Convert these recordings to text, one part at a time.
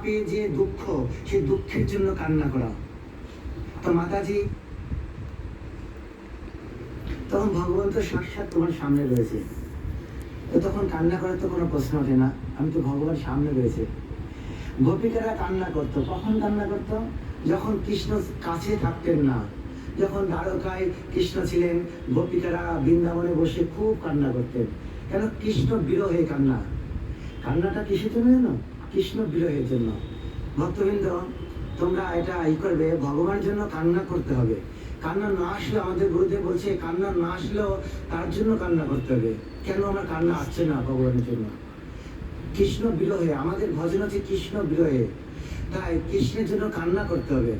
পেয়ে যে দুঃখ, সেই দুঃখের জন্য কান্না করা। তো মাতাজি তখন ভগবান তো সাক্ষাৎ তোমার সামনে রয়েছে, তো তখন কান্না করার তো কোনো প্রশ্ন ওঠে না, আমি তো ভগবান সামনে রয়েছে। গোপিকারা কান্না করতো, কখন কান্না করতো? যখন কৃষ্ণ কাছে থাকতেন না, যখন দ্বারকায় কৃষ্ণ ছিলেন, গোপিকারা বৃন্দাবনে বসে খুব কান্না করতেন। কেন? কৃষ্ণ বিরহে কান্না। কান্নাটা কিসের জন্য জানো? কৃষ্ণ বিরহের জন্য। ভক্তবৃন্দ, তোমরা এটা করবে, ভগবানের জন্য কান্না করতে হবে। কান্না না আসলে, আমাদের গুরুদেব বলছে কান্না না আসলেও তার জন্য কান্না করতে হবে। কেন আমার কান্না আসছে না? ভগবানের জন্য। কৃষ্ণ বিরহে, আমাদের ভজন হচ্ছে কৃষ্ণ বিরহে, তাই কৃষ্ণের জন্য কান্না করতে হবে।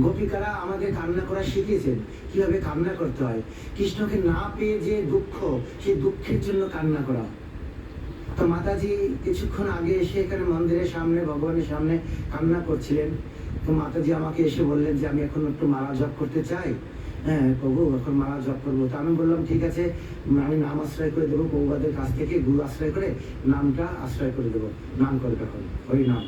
গোপিকারা আমাদের কান্না করা শিখিয়েছেন, কিভাবে কান্না করতে হয়। কৃষ্ণকে না পেয়ে যে দুঃখ, সেই দুঃখের জন্য কান্না করা। তো মাতাজি কিছুক্ষণ আগে এসে এখানে মন্দিরের সামনে, ভগবানের সামনে কান্না করছিলেন। তো মাতাজি আমাকে এসে বললেন যে আমি এখন একটু মালা জপ করতে চাই। হ্যাঁ প্রভু, এখন মালা জপ করবো। তো আমি বললাম ঠিক আছে, আমি নাম আশ্রয় করে দেবো, প্রভুবাদের কাছ থেকে গুরু আশ্রয় করে নামটা আশ্রয় করে দেবো, নাম করে তখন ওই নাম।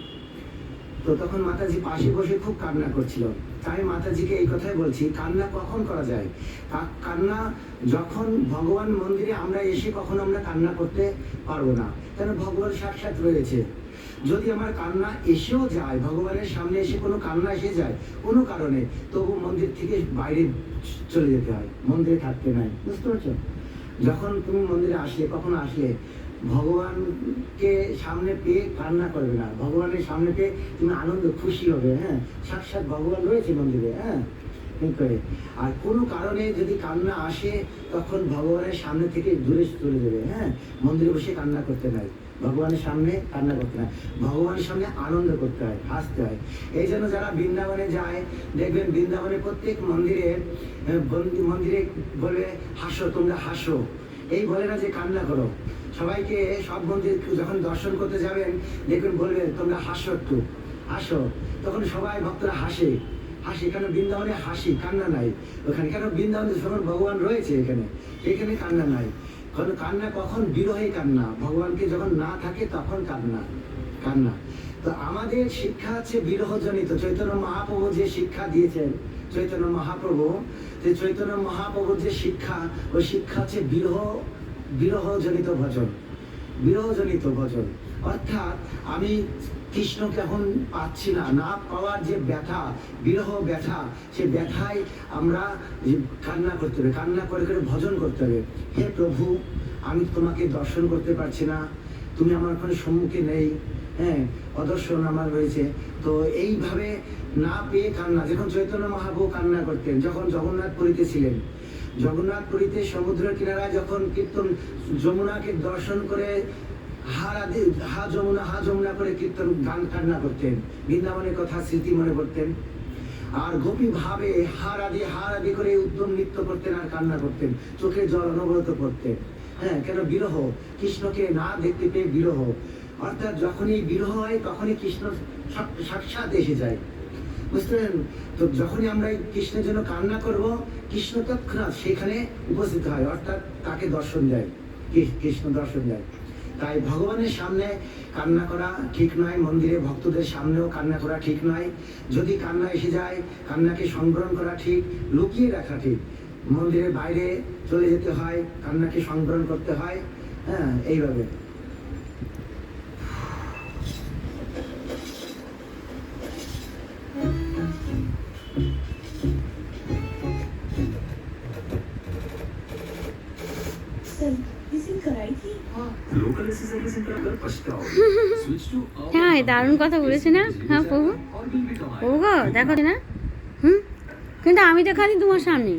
তো তখন মাতাজি পাশে বসে খুব কান্না করছিল। তাই মাতাজিকে এই কথাই বলছি, কান্না কখন করা যায়? কান্না যখন ভগবান মন্দিরে আমরা এসে কখনো আমরা কান্না করতে পারবো না, কেন? ভগবান সাক্ষাৎ রয়েছে। যদি আমার কান্না এসেও যায়, ভগবানের সামনে এসে কোনো কান্না এসে যায় কোনো কারণে, তবু মন্দির থেকে বাইরে চলে যেতে হয়, মন্দিরে থাকতে নাই। বুঝতে পারছো? যখন তুমি মন্দিরে আসলে, কখনো আসলে ভগবানকে সামনে পেয়ে কান্না করবে না, ভগবানের সামনে পেয়ে তুমি আনন্দ খুশি হবে। হ্যাঁ, সাক্ষাৎ ভগবান রয়েছে মন্দিরে। হ্যাঁ, আর কোনো কারণে যদি কান্না আসে, তখন ভগবানের সামনে থেকে দূরে চলে যাবে। হ্যাঁ, মন্দিরে বসে কান্না করতে নাই, ভগবানের সামনে কান্না করতে হয়, ভগবানের সামনে আনন্দ করতে হয়, হাসতে হয়। এই জন্য যারা বৃন্দাবনে যায়, দেখবেন বৃন্দাবনে প্রত্যেক মন্দিরে মন্দিরে বলে হাসো, তোমরা হাসো, এই বলে না যে কান্না করো। সবাইকে সব মন্দির যখন দর্শন করতে যাবেন, দেখবেন বলবে তোমরা হাসো, একটু হাসো। তখন সবাই ভক্তরা হাসে, হাসি। কেন? বৃন্দাবনে হাসি, কান্না নাই ওখানে। কেন? বৃন্দাবনে যখন ভগবান রয়েছে এখানে, এখানে কান্না নাই। কারণ কান্না কখন? বিরহে কান্না। ভগবানকে যখন না থাকে তখন কান্না, কান্না। তো আমাদের শিক্ষা আছে বিরহজনিত। চৈতন্য মহাপ্রভু যে শিক্ষা দিয়েছেন, চৈতন্য মহাপ্রভু, যে চৈতন্য মহাপ্রভুর যে শিক্ষা, ওই শিক্ষা হচ্ছে বিরহজনিত ভজন, বিরহজনিত ভজন। অর্থাৎ আমি কৃষ্ণকে এখন পাচ্ছি না, না পাওয়ার যে ব্যথা, বিরহ ব্যথা, সে ব্যথায় আমরা কান্না করতে হবে, কান্না করে করে ভজন করতে হবে। হে প্রভু, আমি তোমাকে দর্শন করতে পারছি না, তুমি আমার ওখানে সম্মুখে নেই। হ্যাঁ, অদর্শন আমার রয়েছে। তো এইভাবে না পেয়ে কান্না। যখন চৈতন্য মহাপ্রভু কান্না করতেন, যখন জগন্নাথপুরীতে ছিলেন, জগন্নাথপুরীতে সমুদ্রের কিনারায় যখন কীর্তন, যমুনাকে দর্শন করে হা যমুনা করে কীর্তন গান কান্না করতেন, বৃন্দাবনের কথা স্মৃতি মনে করতেন। আর গোপী ভাবে হার আদি করে উদ্যম নৃত্য করতেন আর কান্না করতেন, চোখে জল অনবরত করতেন। হ্যাঁ, কেন? বিরহ, কৃষ্ণকে না দেখতে পেয়ে বিরহ। অর্থাৎ যখনই বিরহ হয়, তখনই কৃষ্ণ সাক্ষাৎ এসে যায়। বুঝলেন? তো যখনই আমরা কৃষ্ণের জন্য কান্না করব, কৃষ্ণ তৎক্ষণাৎ সেখানে উপস্থিত হয়, অর্থাৎ তাকে দর্শন দেয়, কৃষ্ণ দর্শন দেয়। তাই ভগবানের সামনে কান্না করা ঠিক নয়, মন্দিরে ভক্তদের সামনেও কান্না করা ঠিক নয়। যদি কান্না এসে যায়, কান্নাকে সংবরণ করা ঠিক, লুকিয়ে রাখা ঠিক। মন্দিরের বাইরে চলে যেতে হয়, কান্নাকে সংবরণ করতে হয়। হ্যাঁ, এইভাবে। হ্যাঁ, দারুণ কথা বলেছে না? হ্যাঁ প্রভু, প্রভু গো, দেখো না। কিন্তু আমি তো কাঁদি তোমার সামনে।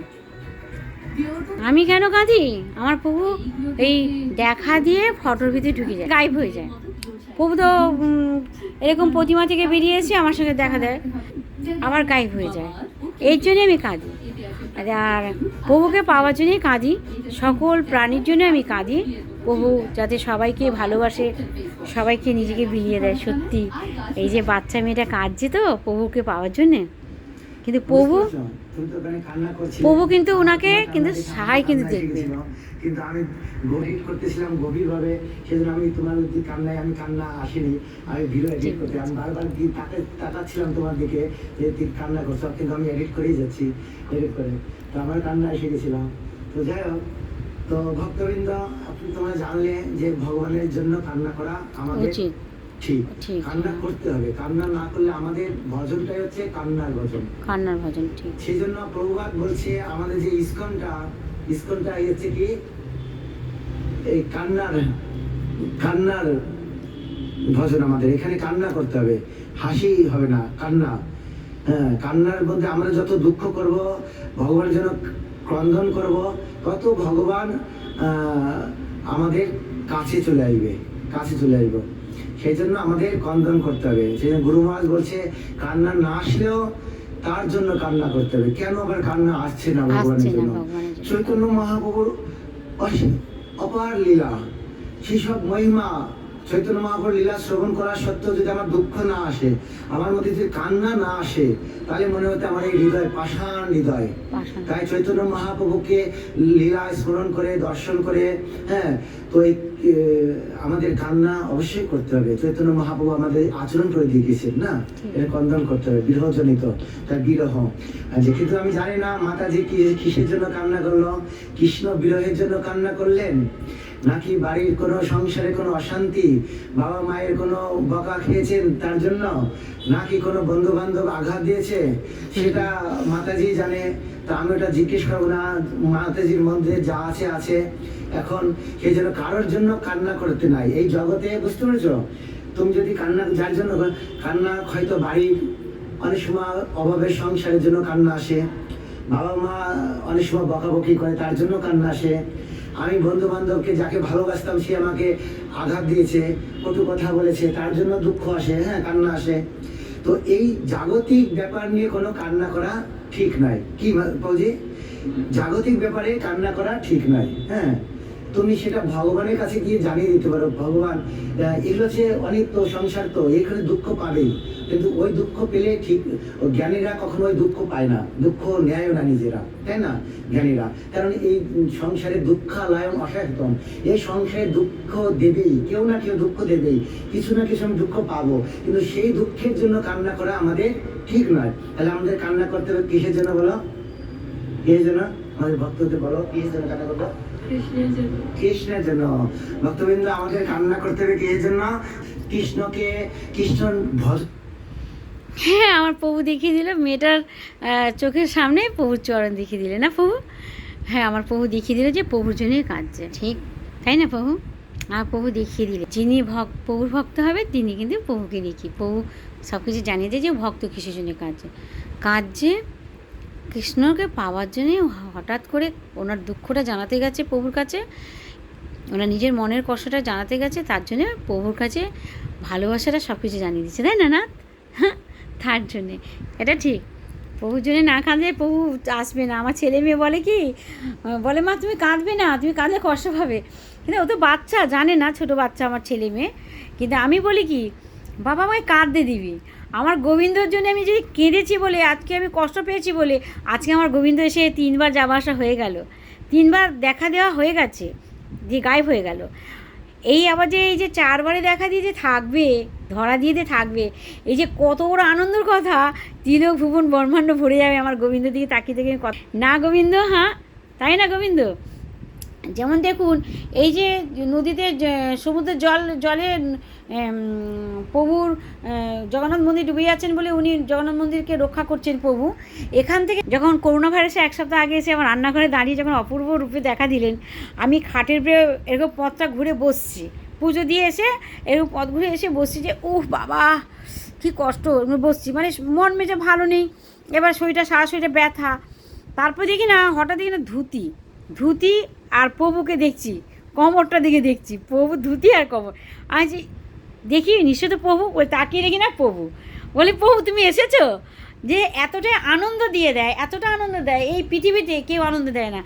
আমি কেন কাঁদি? আমার প্রভু এই দেখা দিয়ে ফটোর ভিতরে ঢুকে যায়, গায়েব হয়ে যায়। প্রভু তো এরকম প্রতিমা থেকে বেরিয়েছে, আমার সঙ্গে দেখা দেয়, আবার গায়েব হয়ে যায়। এই জন্যই আমি কাঁদি। আর প্রভুকে পাওয়ার জন্যই কাঁদি, সকল প্রাণীর জন্য আমি কাঁদি। প্রভু যাতে সবাইকে ভালোবাসে, সবাইকে নিজেকে বিলিয়ে দেয়। সত্যি এই যে বাচ্চা মেয়েটা কাঁদছে তো প্রভুকে পাওয়ার জন্যে, কিন্তু প্রভু বুঝতে পারছো? তুমি তো ওখানে কান্না করছিলে। প্রভু কিন্তু ওনাকে তোমার কিন্তু কান্না দেখে সহায় আমার কিন্তু কান্না এসে দেখবে। গেছিল। কিন্তু আমি এডিট করতেছিলাম গভীরভাবে, সেজন্য আমি তোমার যে কান্নায় আমি কান্না আসেনি, আমি ভিডিও এডিট করতে আমি বারবার তাকাচ্ছিলাম তোমার দিকে যে তুমি কান্না করছো, কিন্তু আমি এডিট করেই যাচ্ছি, এডিট করে তো আমার কান্না এসে গেছিলাম। তো যাই হোক, তো ভক্তবৃন্দ, আপনি তোমরা জানলে যে ভগবানের জন্য কান্না করা আমাদের উচিত। ঠিক, ঠিক। কান্না করতে হবে। কান্না না করলে আমাদের ভজনটাই হচ্ছে কান্নার ভজন। কান্নার ভজন, ঠিক। সেই জন্য প্রভুপাদ বলছে আমাদের যে ইসকনটা হচ্ছে কি এই কান্নার ভজন। আমাদের এখানে কান্না করতে হবে, হাসি হবে না, কান্না। হ্যাঁ, কান্নার মধ্যে আমরা যত দুঃখ করব, ভগবানের জন্য ক্রন্দন করব, তত ভগবান আমাদের কাছে চলে আসবে। সেই জন্য আমাদের ক্রন্দন করতে হবে। সেই জন্য গুরু মহারাজ বলছে কান্না না আসলেও তার জন্য কান্না করতে হবে। কেন আবার কান্না আসছে না ভগবানের জন্য? চৈতন্য মহাপ্রভুর অপার লীলা, সেসব মহিমা, চৈতন্য মহাপ্রভুর লীলা শ্রবণ করা সত্ত্বেও যদি আমার দুঃখ না আসে, আমার মধ্যে যদি কান্না না আসে, তাহলে মনে হতে আমার এই হৃদয় পাষাণ হৃদয়। তাই চৈতন্য মহাপ্রভুকে লীলা স্মরণ করে, দর্শন করে, হ্যাঁ, তো এই আমাদের কান্না অবশ্যই করতে হবে। চৈতন্য মহাপ্রভু আমাদের আচরণ করে দিয়েছেন না, এটা কন্দন করতে হবে, বিরহজনিত, তার বিরহ। কিন্তু আমি জানি না মাতাজি কিসের জন্য কান্না করলো। কৃষ্ণ বিরহের জন্য কান্না করলেন, নাকি বাড়ির কোনো সংসারে কোনো অশান্তি, বাবা মায়ের কোনো বকা খেয়েছেন তার জন্য, নাকি কোনো বন্ধু বান্ধব আঘাত দিয়েছে, সেটা মাতাজি জানে। তা আমি ওটা জিজ্ঞেস করবো না, মাতাজির মধ্যে যা আছে। এখন সেই জন্য কারোর জন্য কান্না করতে নাই এই জগতে, বুঝতে পেরেছো? তুমি যদি কান্না, যার জন্য কান্না, হয়তো বাড়ির অনেক সময় অভাবের সংসারের জন্য কান্না আসে, বাবা মা অনেক সময় বকাবকি করে তার জন্য কান্না আসে, আমি বন্ধু বান্ধবকে যাকে ভালোবাসতাম সে আমাকে আঘাত দিয়েছে, কটু কথা বলেছে, তার জন্য দুঃখ আসে, হ্যাঁ, কান্না আসে। তো এই জাগতিক ব্যাপার নিয়ে কোনো কান্না করা ঠিক নয়। কি বলছি, জাগতিক ব্যাপারে কান্না করা ঠিক নয়। হ্যাঁ, তুমি সেটা ভগবানের কাছে গিয়ে জানিয়ে দিতে পারো, ভগবান এগুলো হচ্ছে অনিত্য সংসার, তো এখানে দুঃখ পাবেই, কিন্তু ওই দুঃখ পেলে ঠিক, জ্ঞানীরা কখনো ওই দুঃখ পায় না, দুঃখ নেয়ও না নিজেরা, তাই না জ্ঞানীরা? কারণ এই সংসারে দুঃখালয়ম অসায়তম, এই সংসারে দুঃখ দেবেই, কেউ না কেউ দুঃখ দেবেই, কিছু না কিছু আমি দুঃখ পাবো, কিন্তু সেই দুঃখের জন্য কান্না করা আমাদের ঠিক নয়। তাহলে আমাদের কান্না করতে হবে কিসের জন্য বলো? কিসের জন্য? আমাদের ভক্তদের বলো, কিসের জন্য কান্না করবো? কৃষ্ণের জন্য। ভক্তবৃন্দ, আমাদের কান্না করতে হবে কিসের জন্য? কৃষ্ণ ভজ। হ্যাঁ, আমার প্রভু দেখিয়ে দিল, মেয়েটার চোখের সামনে প্রভুর চরণ দেখিয়ে দিলে না প্রভু? হ্যাঁ, আমার প্রভু দেখিয়ে দিল যে প্রভুর জন্যই কাঁদছে, ঠিক তাই না প্রভু? আর প্রভু দেখিয়ে দিলে যিনি প্রভুর ভক্ত হবে তিনি কিন্তু প্রভুকে দেখি, প্রভু সব কিছু জানিয়ে দেয় যে ভক্ত কিসের জন্য কাঁদছে কৃষ্ণকে পাওয়ার জন্যে। হঠাৎ করে ওনার দুঃখটা জানাতে গেছে প্রভুর কাছে, ওনার নিজের মনের কষ্টটা জানাতে গেছে, তার জন্যে প্রভুর কাছে ভালোবাসাটা সব কিছু জানিয়ে দিচ্ছে, তাই না? না, তার জন্যে এটা ঠিক। প্রভুর জন্যে না কাঁদলে প্রভু আসবে না। আমার ছেলে মেয়ে বলে কি, বলে মা তুমি কাঁদবে না, তুমি কাঁদলে কষ্ট পাবে, কিন্তু ও তো বাচ্চা, জানে না, ছোটো বাচ্চা আমার ছেলে মেয়ে। কিন্তু আমি বলি কি, বাবা আমায় কাঁদতে দিবি, আমার গোবিন্দর জন্য আমি যদি কেঁদেছি বলে, আজকে আমি কষ্ট পেয়েছি বলে, আজকে আমার গোবিন্দ এসে 3বার যাওয়া আসা হয়ে গেল, 3বার দেখা দেওয়া হয়ে গেছে, যে গায়েব হয়ে গেল। এই আবার যে এই যে 4বারে দেখা দিয়ে যে থাকবে, ধরা দিয়ে থাকবে, এই যে কত বড় আনন্দের কথা, তিলক ভুবন ব্রহ্মাণ্ড ভরে যাবে আমার গোবিন্দ দিকে তাকিয়ে থেকে না গোবিন্দ, হ্যাঁ তাই না গোবিন্দ? যেমন দেখুন, এই যে নদীতে সমুদ্রের জলে প্রভুর জগন্নাথ মন্দির ডুবে যাচ্ছেন বলে উনি জগন্নাথ মন্দিরকে রক্ষা করছেন প্রভু। এখান থেকে যখন করোনা ভাইরাসে 1 সপ্তাহ আগে এসে আমার রান্নাঘরে দাঁড়িয়ে যখন অপূর্ব রূপে দেখা দিলেন, আমি খাটের উপরে এরকম পথটা ঘুরে বসছি, পুজো দিয়ে এসে এরকম পথ ঘুরে এসে বসছি যে উহ বাবা কী কষ্ট, বসছি, মানে মন মেজে ভালো নেই, এবার শরীরটা সারা শরীরে ব্যথা। তারপর দেখি না, হঠাৎ দেখি না ধুতি আর প্রভুকে দেখছি, কোমরটা দিকে দেখছি, প্রভু ধুতি আর কোমর। আমি দেখি নিশ্চয় তো প্রভু, ওই তাকিয়ে দেখি না প্রভু, বলি প্রভু তুমি এসেছো, যে এতটাই আনন্দ দিয়ে দেয়, এতটা আনন্দ দেয়, এই পৃথিবীতে কেউ আনন্দ দেয় না।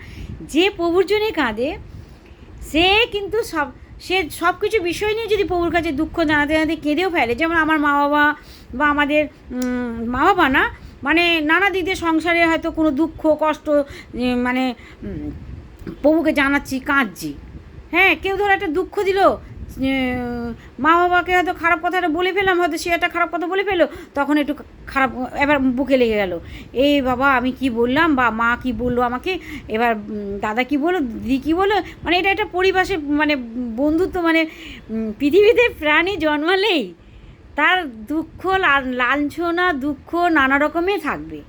যে প্রভুর জন্যে কাঁদে সে কিন্তু সে সব কিছু বিষয় নিয়ে যদি প্রভুর কাছে দুঃখ জানাতে কেঁদেও ফেলে, যেমন আমার মা বাবা বা আমাদের মা বাবা না, মানে নানা দিক দিয়ে সংসারে হয়তো কোনো দুঃখ কষ্ট মানে প্রভুকে জানাচ্ছি, কাঁদছি। হ্যাঁ, কেউ ধরো একটা দুঃখ দিল, মা বাবাকে হয়তো খারাপ কথাটা বলে ফেললাম, হয়তো সে একটা খারাপ কথা বলে ফেলো, তখন একটু খারাপ এবার বুকে লেগে গেল, এই বাবা আমি কি বললাম, বা মা কি বললো আমাকে, এবার দাদা কি বললো, দিদি কী বললো, মানে এটা একটা পরিবেশে মানে বন্ধুত্ব, মানে পৃথিবীতে প্রাণী জন্মালেই তার দুঃখ লাঞ্ছনা দুঃখ নানা রকমের থাকবে।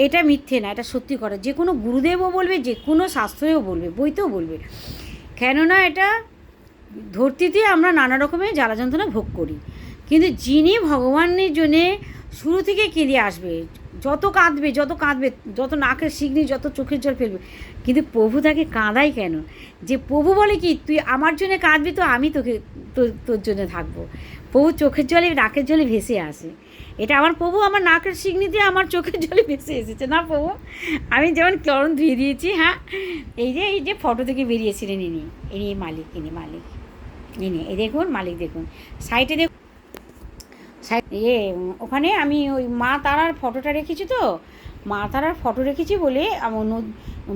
এটা মিথ্যে না, এটা সত্যি কথা। যে কোনো গুরুদেবও বলবে, যে কোনো শাস্ত্রেও বলবে, বইতেও বলবে। কেননা এটা ধরতিতে আমরা নানা রকমের জ্বালা যন্ত্রণা ভোগ করি, কিন্তু যিনি ভগবানের জন্যে শুরু থেকে কেঁদে আসবে, যত কাঁদবে যত নাকের শিগনি, যত চোখের জল ফেলবে, কিন্তু প্রভু তাকে কাঁদায় কেন? যে প্রভু বলে কি, তুই আমার জন্য কাঁদবি তো আমি তোকে তোর জন্য থাকবো। প্রভু চোখের জলে নাকের জলে ভেসে আসে। এটা আমার প্রভু আমার নাকের শিগনিতে আমার চোখের জলে ভেসে এসেছে না প্রভু? আমি যেমন চরণ ধুয়ে দিয়েছি। হ্যাঁ, এই যে ফটো থেকে বেরিয়েছিলেন ইনি মালিক, ইনি এই দেখুন মালিক, দেখুন সাইডে দেখুন, ওখানে আমি ওই মা তারার ফটোটা রেখেছি, তো মা তারার ফটো রেখেছি বলে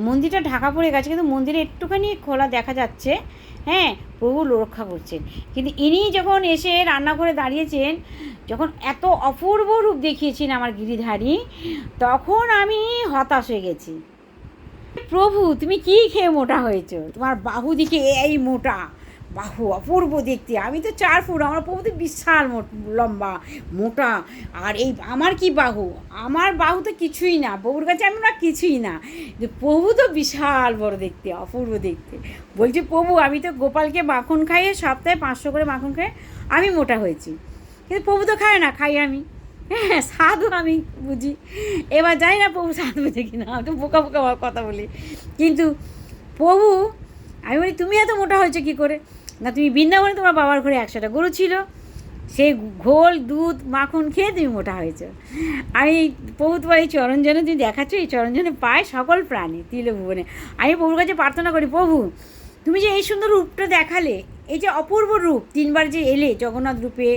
মন্দিরটা ঢাকা পড়ে গেছে, কিন্তু মন্দিরে একটুখানি খোলা দেখা যাচ্ছে। হ্যাঁ, প্রভু রক্ষা করছেন। কিন্তু ইনি যখন এসে রান্নাঘরে দাঁড়িয়েছেন, যখন এত অপূর্ব রূপ দেখিয়েছেন আমার গিরিধারী, তখন আমি হতাশ হয়ে গেছি। প্রভু তুমি কি খেয়ে মোটা হয়েছো? তোমার বাহু দিকে এই মোটা বাহু, অপূর্ব দেখতে। আমি তো 4 ফুট, আমার প্রভু তো বিশাল লম্বা মোটা, আর এই আমার কি বাহু, আমার বাহু তো কিছুই না, প্রভুর কাছে আমরা কিছুই না। প্রভু তো বিশাল বড় দেখতে, অপূর্ব দেখতে। বলছি প্রভু আমি তো গোপালকে মাখন খাইয়ে, সপ্তাহে 500 করে মাখন খাইয়ে আমি মোটা হয়েছি, কিন্তু প্রভু তো খায় না, খাই আমি। হ্যাঁ, সাধু আমি বুঝি। এবার জানি না প্রভু সাধু বুঝে কিনা, আমি তো বোকা কথা বলি। কিন্তু প্রভু, আমি বলি তুমি এত মোটা হয়েছো কী করে? না, তুমি বৃন্দাবনে তোমার বাবার ঘরে 100টা গরু ছিল, সেই ঘোল দুধ মাখন খেয়ে তুমি মোটা হয়েছো। আমি প্রভু তোমার এই চরণজনে তুমি দেখাচ্ছ, এই চরণজনে পায় সকল প্রাণী তিলভুবনে। আমি প্রভুর কাছে প্রার্থনা করি, প্রভু তুমি যে এই সুন্দর রূপটা দেখালে, এই যে অপূর্ব রূপ, 3বার যে এলে জগন্নাথ রূপে,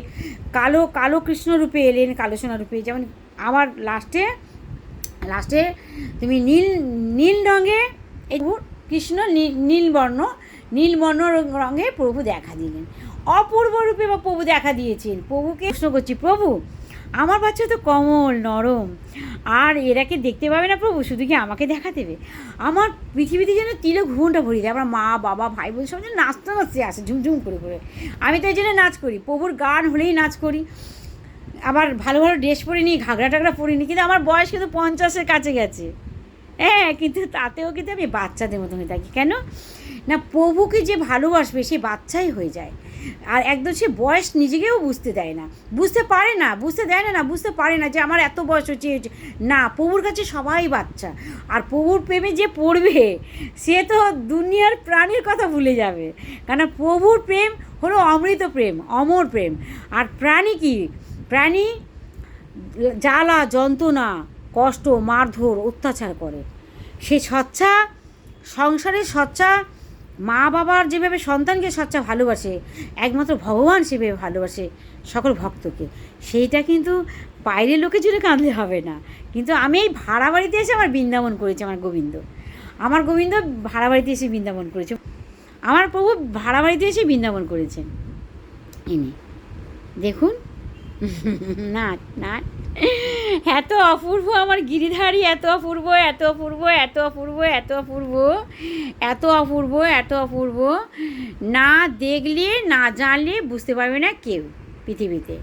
কালো কৃষ্ণ রূপে এলেন, কালো সোনা রূপে, যেমন আমার লাস্টে তুমি নীল রঙে এই কৃষ্ণ নীলবর্ণ রঙে প্রভু দেখা দিলেন, অপূর্ব রূপে বা প্রভু দেখা দিয়েছেন। প্রভুকে প্রশ্ন করছি, প্রভু আমার বাচ্চা তো কমল নরম, আর এরাকে দেখতে পাবে না প্রভু, শুধু কি আমাকে দেখা দেবে? আমার পৃথিবীতে যেন তিলক ভুবনটা ভরিয়ে দেয়। আমার মা বাবা ভাই বোন সব যেন নাচতে আসে ঝুমঝুম করে। আমি তো এই জন্য নাচ করি, প্রভুর গান হলেই নাচ করি। আবার ভালো ড্রেস পরে নিই, ঘাগরা টাগরা পরে নিই, কিন্তু আমার বয়স কিন্তু 50-এর কাছে গেছে। হ্যাঁ, কিন্তু তাতেও কিন্তু আমি বাচ্চাদের মতো হয়ে থাকি। কেন না, প্রভুকে যে ভালোবাসবে সে বাচ্চাই হয়ে যায়। আর একদম সে বয়স নিজেকেও বুঝতে দেয় না, বুঝতে পারে না যে আমার এত বয়স হচ্ছে না। প্রভুর কাছে সবাই বাচ্চা। আর প্রভুর প্রেমে যে পড়বে সে তো দুনিয়ার প্রাণীর কথা ভুলে যাবে, কেন প্রভুর প্রেম হলো অমৃত প্রেম, অমর প্রেম। আর প্রাণী কি? প্রাণী জ্বালা যন্ত্রণা কষ্ট মারধর অত্যাচার করে। সে সচ্চা সংসারের সচ্চা মা বাবার যেভাবে সন্তানকে সচ্চা ভালোবাসে, একমাত্র ভগবান সেভাবে ভালোবাসে সকল ভক্তকে। সেইটা কিন্তু বাইরের লোকের জন্য কাঁদলে হবে না। কিন্তু আমি এই ভাড়া বাড়িতে এসে আমার বৃন্দাবন করেছি। আমার গোবিন্দ ভাড়া বাড়িতে এসে বৃন্দাবন করেছে। আমার প্রভু ভাড়া বাড়িতে এসে বৃন্দাবন করেছেন। ইনি দেখুন নাচ এত অপূর্ব আমার গিরিধারী, এত অপূর্ব না দেখলে না জানলে বুঝতে পারবে না কেউ পৃথিবীতে।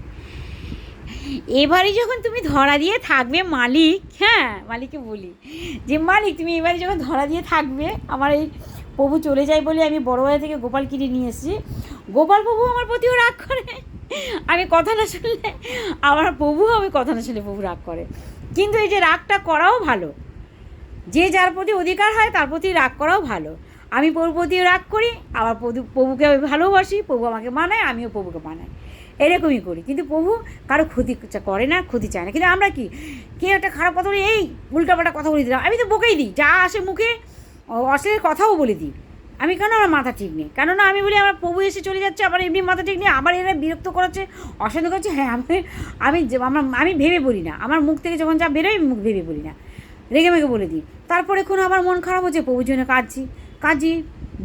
এবারে যখন তুমি ধরা দিয়ে থাকবে মালিক, হ্যাঁ মালিককে বলি যে মালিক তুমি এবারে যখন ধরা দিয়ে থাকবে, আমার এই প্রভু চলে যায় বলে আমি বড়বাজার থেকে গোপাল কিনে নিয়ে এসেছি। গোপাল প্রভু আমার প্রতিও রাগ করে, আমি কথা না শুনলে আমার প্রভু, আমি কথা না শুনলে প্রভু রাগ করে। কিন্তু এই যে রাগটা করাও ভালো, যে যার প্রতি অধিকার হয় তার প্রতি রাগ করাও ভালো। আমি প্রভুর প্রতিও রাগ করি, আবার প্রভুকে আমি ভালোবাসি, প্রভু আমাকে মানায়, আমিও প্রভুকে মানাই, এরকমই করি। কিন্তু প্রভু কারো ক্ষতি করে না, ক্ষতি চায় না। কিন্তু আমরা কি, কেউ একটা খারাপ কথা বলি, এই উল্টাপাল্টা কথা বলে দিলাম, আমি তো বকেই দিই, যা আসে মুখে অশ্লীল কথাও বলে দিই। আমি কেন আমার মাথা ঠিক নেই, কেননা আমি বলি আমার প্রভু এসে চলে যাচ্ছে, আবার এমনি মাথা ঠিক নেই, আবার এরা বিরক্ত করাচ্ছে, অশান্ত করছে। হ্যাঁ, আমি ভেবে বলি না, আমার মুখ থেকে যখন যা বেরোয় মুখ ভেবে বলি না, রেগে মেগে বলে দিই। তারপরে কোনো আবার মন খারাপ হচ্ছে, প্রভুর জন্য কাঁদছি।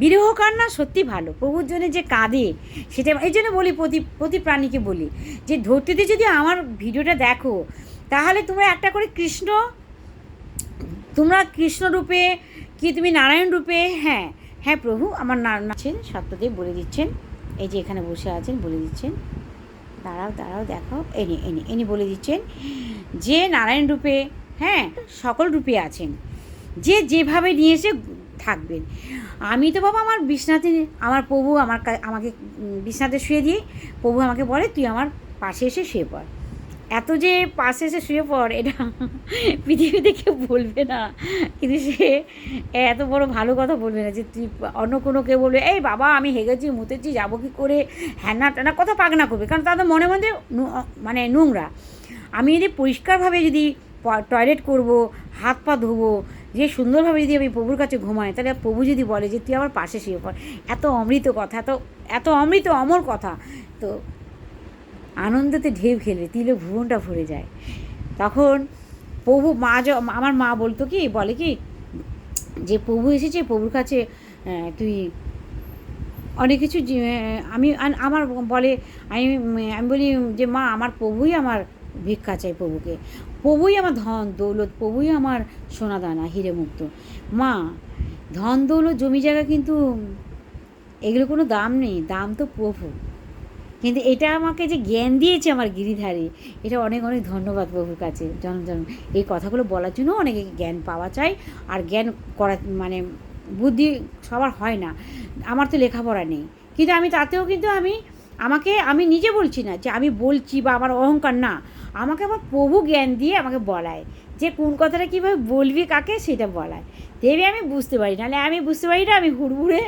বিরহ কান্না সত্যি ভালো, প্রভুর জন্য যে কাঁদে সেটা, এই জন্য বলি প্রতি প্রাণীকে বলি যে ধরতে যদি আমার ভিডিওটা দেখো, তাহলে তোমরা একটা করে তোমরা কৃষ্ণ রূপে কি তুমি নারায়ণ রূপে, হ্যাঁ প্রভু আমার আছেন, সত্যদেব বলে দিচ্ছেন, এই যে এখানে বসে আছেন বলে দিচ্ছেন, দাঁড়াও দেখাও, এনি বলে দিচ্ছেন যে নারায়ণ রূপে, হ্যাঁ সকল রূপে আছেন, যে যেভাবে নিয়ে এসে থাকবেন। আমি তো বাবা আমার বিছনাতে, আমার প্রভু আমাকে বিছনাতে শুয়ে দিয়ে প্রভু আমাকে বলে তুই আমার পাশে এসে শুয়ে পড়। এত যে পাশে এসে শুয়ে পড়, এটা পৃথিবীতে কেউ বলবে না, কিন্তু সে এত বড় ভালো কথা বলবে না যে তুই অন্য কোনো কেউ বলবে এই বাবা আমি হেগেছি মুতেছি যাবো কি করে, হ্যানা ট্যানা কথা পাগনা করবে, কারণ তাদের মনে মধ্যে মানে নোংরা। আমি যদি পরিষ্কারভাবে যদি টয়লেট করব, হাত পা ধোবো, যে সুন্দরভাবে যদি আমি প্রভুর কাছে ঘুমাই, তাহলে প্রভু যদি বলে যে তুই আমার পাশে শুয়ে পড়, এত অমৃত কথা, এত অমৃত অমর কথা, তো আনন্দতে ঢেউ খেলে তিলে ভুবনটা ভরে যায়। তখন প্রভু আমার মা বলে কি যে প্রভু এসেছে, প্রভুর কাছে তুই অনেক কিছু আমার বলে, আমি বলি যে মা আমার প্রভুই আমার ভিক্ষা চাই, প্রভুই আমার ধন দৌলত, প্রভুই আমার সোনা দানা হিরে মুক্ত। মা ধন দৌলত জমি জায়গা কিন্তু এগুলো কোনো দাম নেই, দাম তো প্রভু। কিন্তু এটা আমাকে যে জ্ঞান দিয়েছে আমার গিরিধারী, এটা অনেক ধন্যবাদ প্রভুর কাছে জন্ম। এই কথাগুলো বলার জন্য অনেকে জ্ঞান পাওয়া চাই, আর জ্ঞান করা মানে বুদ্ধি সবার হয় না। আমার তো লেখাপড়া নেই, কিন্তু আমি তাতেও কিন্তু আমি নিজে বলছি না যে আমি বলছি বা আমার অহংকার না, আমাকে আমার প্রভু জ্ঞান দিয়ে আমাকে বলায় যে কোন কথাটা কীভাবে বলবি কাকে, সেটা বলায় দেবে। আমি বুঝতে পারি, নাহলে আমি বুঝতে পারি না, আমি হুড়হুড়ে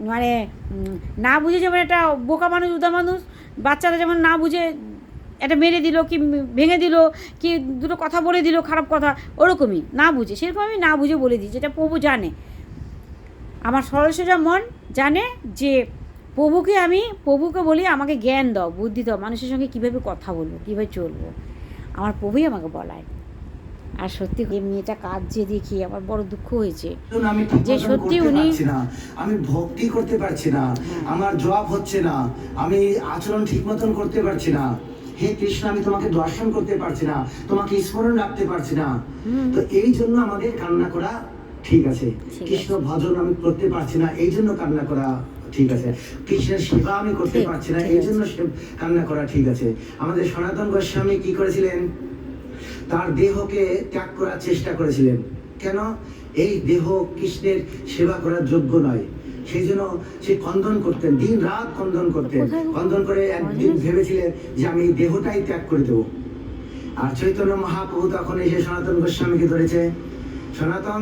মানে না বুঝে, যেমন একটা বোকা মানুষ উদা মানুষ, বাচ্চারা যেমন না বুঝে একটা মেরে দিল কি ভেঙে দিল কি দুটো কথা বলে দিল খারাপ কথা, ওরকমই না বুঝে, সেরকম আমি না বুঝে বলে দিই, যেটা প্রভু জানে। আমার সরল সোজা মন জানে যে প্রভুকে বলি আমাকে জ্ঞান দাও, বুদ্ধি দাও, মানুষের সঙ্গে কীভাবে কথা বলবো, কীভাবে চলবো, আমার প্রভুই আমাকে বলায়। আর সত্যি মেয়েটা কাজ যে দেখি আমার বড় দুঃখ হয়েছে যে সত্যি উনি, আমি ভক্তি করতে পারছি না, আমার জব হচ্ছে না, আমি আচরণ ঠিক মতন করতে পারছি না, হে কৃষ্ণ আমি তোমাকে দর্শন করতে পারছি না, তোমাকে স্মরণ রাখতে পারছি না। তো এই জন্য আমাদের কান্না করা ঠিক আছে, কৃষ্ণ ভজন আমি করতে পারছি না এই জন্য কান্না করা ঠিক আছে, কৃষ্ণের সেবা আমি করতে পারছি না এই জন্য কান্না করা ঠিক আছে। আমাদের সনাতন গোস্বামী কি করেছিলেন, তার দেহকে ত্যাগ করার চেষ্টা করেছিলেন। কেন? এই দেহ কৃষ্ণের সেবা করার যোগ্য নয়, সেই জন্য সে খণ্ডন করতেন, দিন রাত খণ্ডন করে একদিন ভেবেছিলেন যে আমি এই দেহটাই ত্যাগ করে দেবো। আর চৈতন্য মহাপ্রভু তখন এসে সনাতন গোস্বামীকে ধরেছে, সনাতন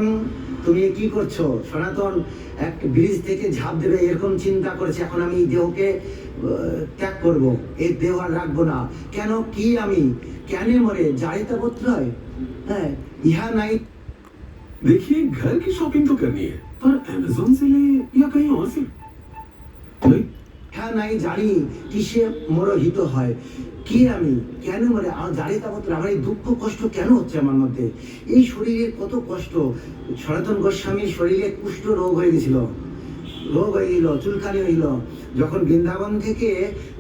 তুমি কি করছো? সনাতন এক ব্রিজ থেকে ঝাঁপ দেবে এরকম চিন্তা করেছে, এখন আমি এই দেহকে ত্যাগ করব, এই দেহ আর রাখবো না। কেন? কি আমি কেন মরে जायता पुत्र है? यहाँ नहीं। देखिए घर की शॉपिंग तो करनी है, पर अमेज़न से ले या कहीं और से? হ্যাঁ নাই জানি কিসে মোরহিত হয়, কি আমি কেন মরে জারিতা পুত্র, আমার এই দুঃখ কষ্ট কেন হচ্ছে আমার মধ্যে, এই শরীরের কত কষ্ট। সনাতন গোস্বামীর শরীরে কুষ্ঠ রোগ হয়ে গেছিল, চুলকানি হইল। যখন বৃন্দাবন থেকে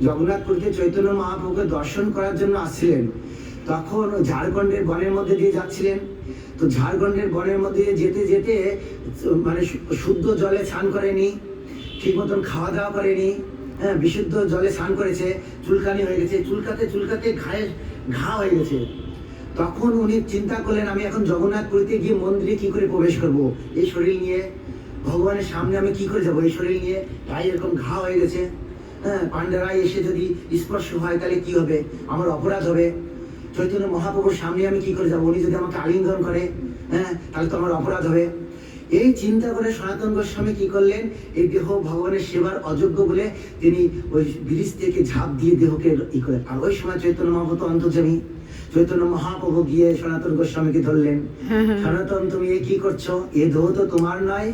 জগন্নাথপুরকে চৈতন্য মহাপ্রভুকে দর্শন করার জন্য আসছিলেন, তখন ঝাড়খণ্ডের বনের মধ্যে দিয়ে যাচ্ছিলেন। তো ঝাড়খণ্ডের বনের মধ্যে যেতে যেতে মানে শুদ্ধ জলে স্নান করেনি, ঠিক মতন খাওয়া দাওয়া করেনি, বিশুদ্ধ জলে স্নান করেছে, চুলকানি হয়ে গেছে, চুলকাতে ঘা হয়ে গেছে। তখন উনি চিন্তা করলেন আমি এখন জগন্নাথপুরীতে গিয়ে মন্দিরে কি করে প্রবেশ করব, এই শরীর নিয়ে ভগবানের সামনে আমি কি করে যাবো এই শরীর নিয়ে, তাই এরকম ঘা হয়ে গেছে। পাণ্ডারাই এসে যদি স্পর্শ হয় তাহলে কি হবে, আমার অপরাধ হবে। চৈতন্য মহাপ্রভুর সামনে আমি কি করে যাবো, উনি যদি আমাকে আলিঙ্গন করে তাহলে তো আমার অপরাধ হবে। এই চিন্তা করে সনাতন গোস্বামী কি করলেন, এই দেহ ভগবানের সেবার অযোগ্য বলে তিনি ওই ব্রিজ থেকে ঝাঁপ দিয়ে দেহকে ই করেন। আর ওই সময় চৈতন্য মহাপ্রভু অন্তর্যামী, চৈতন্য মহাপ্রভু গিয়ে সনাতন গোস্বামীকে ধরলেন, সনাতন তুমি এ কি করছো, এ দেহ তো তোমার নয়,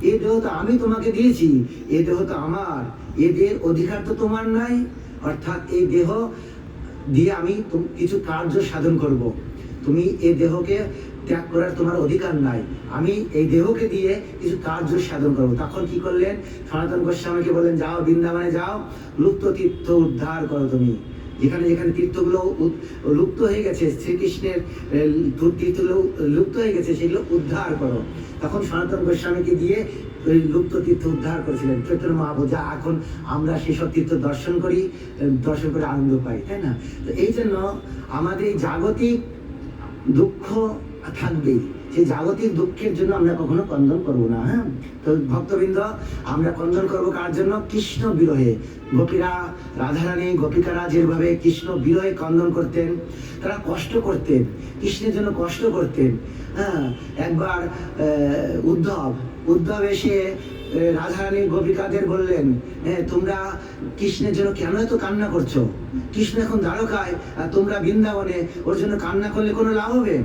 এই দেহ তো আমি তোমাকে দিয়েছি, এই দেহ তো আমার, এদের অধিকার তো তোমার নাই, অর্থাৎ এই দেহ দিয়ে আমি কিছু কার্য সাধন করব, তুমি এই দেহকে ত্যাগ করার তোমার অধিকার নাই, আমি এই দেহকে দিয়ে কিছু কার্য সাধন করবো। তখন কি করলেন, সনাতন গোস্বামীকে বললেন যাও বৃন্দাবনে যাও, লুপ্ত তীর্থ উদ্ধার করো, তুমি যেখানে যেখানে তীর্থগুলো লুপ্ত হয়ে গেছে, শ্রীকৃষ্ণের তীর্থগুলো লুপ্ত হয়ে গেছে, সেগুলো উদ্ধার করো। তখন সনাতন গোস্বামীকে দিয়ে ওই লুপ্ত তীর্থ উদ্ধার করেছিলেন চৈতন্য মহাপ্রভু, যা এখন আমরা সেসব তীর্থ দর্শন করি, দর্শন করে আনন্দ পাই, তাই না? তো এই জন্য আমাদের এই জাগতিক দুঃখ থাকবেই, সেই জাগতিক দুঃখের জন্য আমরা কখনো কন্দন করব না। হ্যাঁ, তো ভক্তবৃন্দ, আমরা কন্দন করব কার জন্য? কৃষ্ণ বিরহে। গোপীরা, রাধারানী, গোপিকারা যেভাবে কৃষ্ণ বিরহে কন্দন করতেন, তারা কষ্ট করতেন, কৃষ্ণের জন্য কষ্ট করতেন। হ্যাঁ, একবার উদ্ধব এসে রাধারানী গোপিকাদের বললেন, হ্যাঁ তোমরা কৃষ্ণের জন্য কেন এত কান্না করছো? কৃষ্ণ এখন দ্বারকায় আর তোমরা বৃন্দাবনে, ওর জন্য কান্না করলে কোনো লাভ হবে?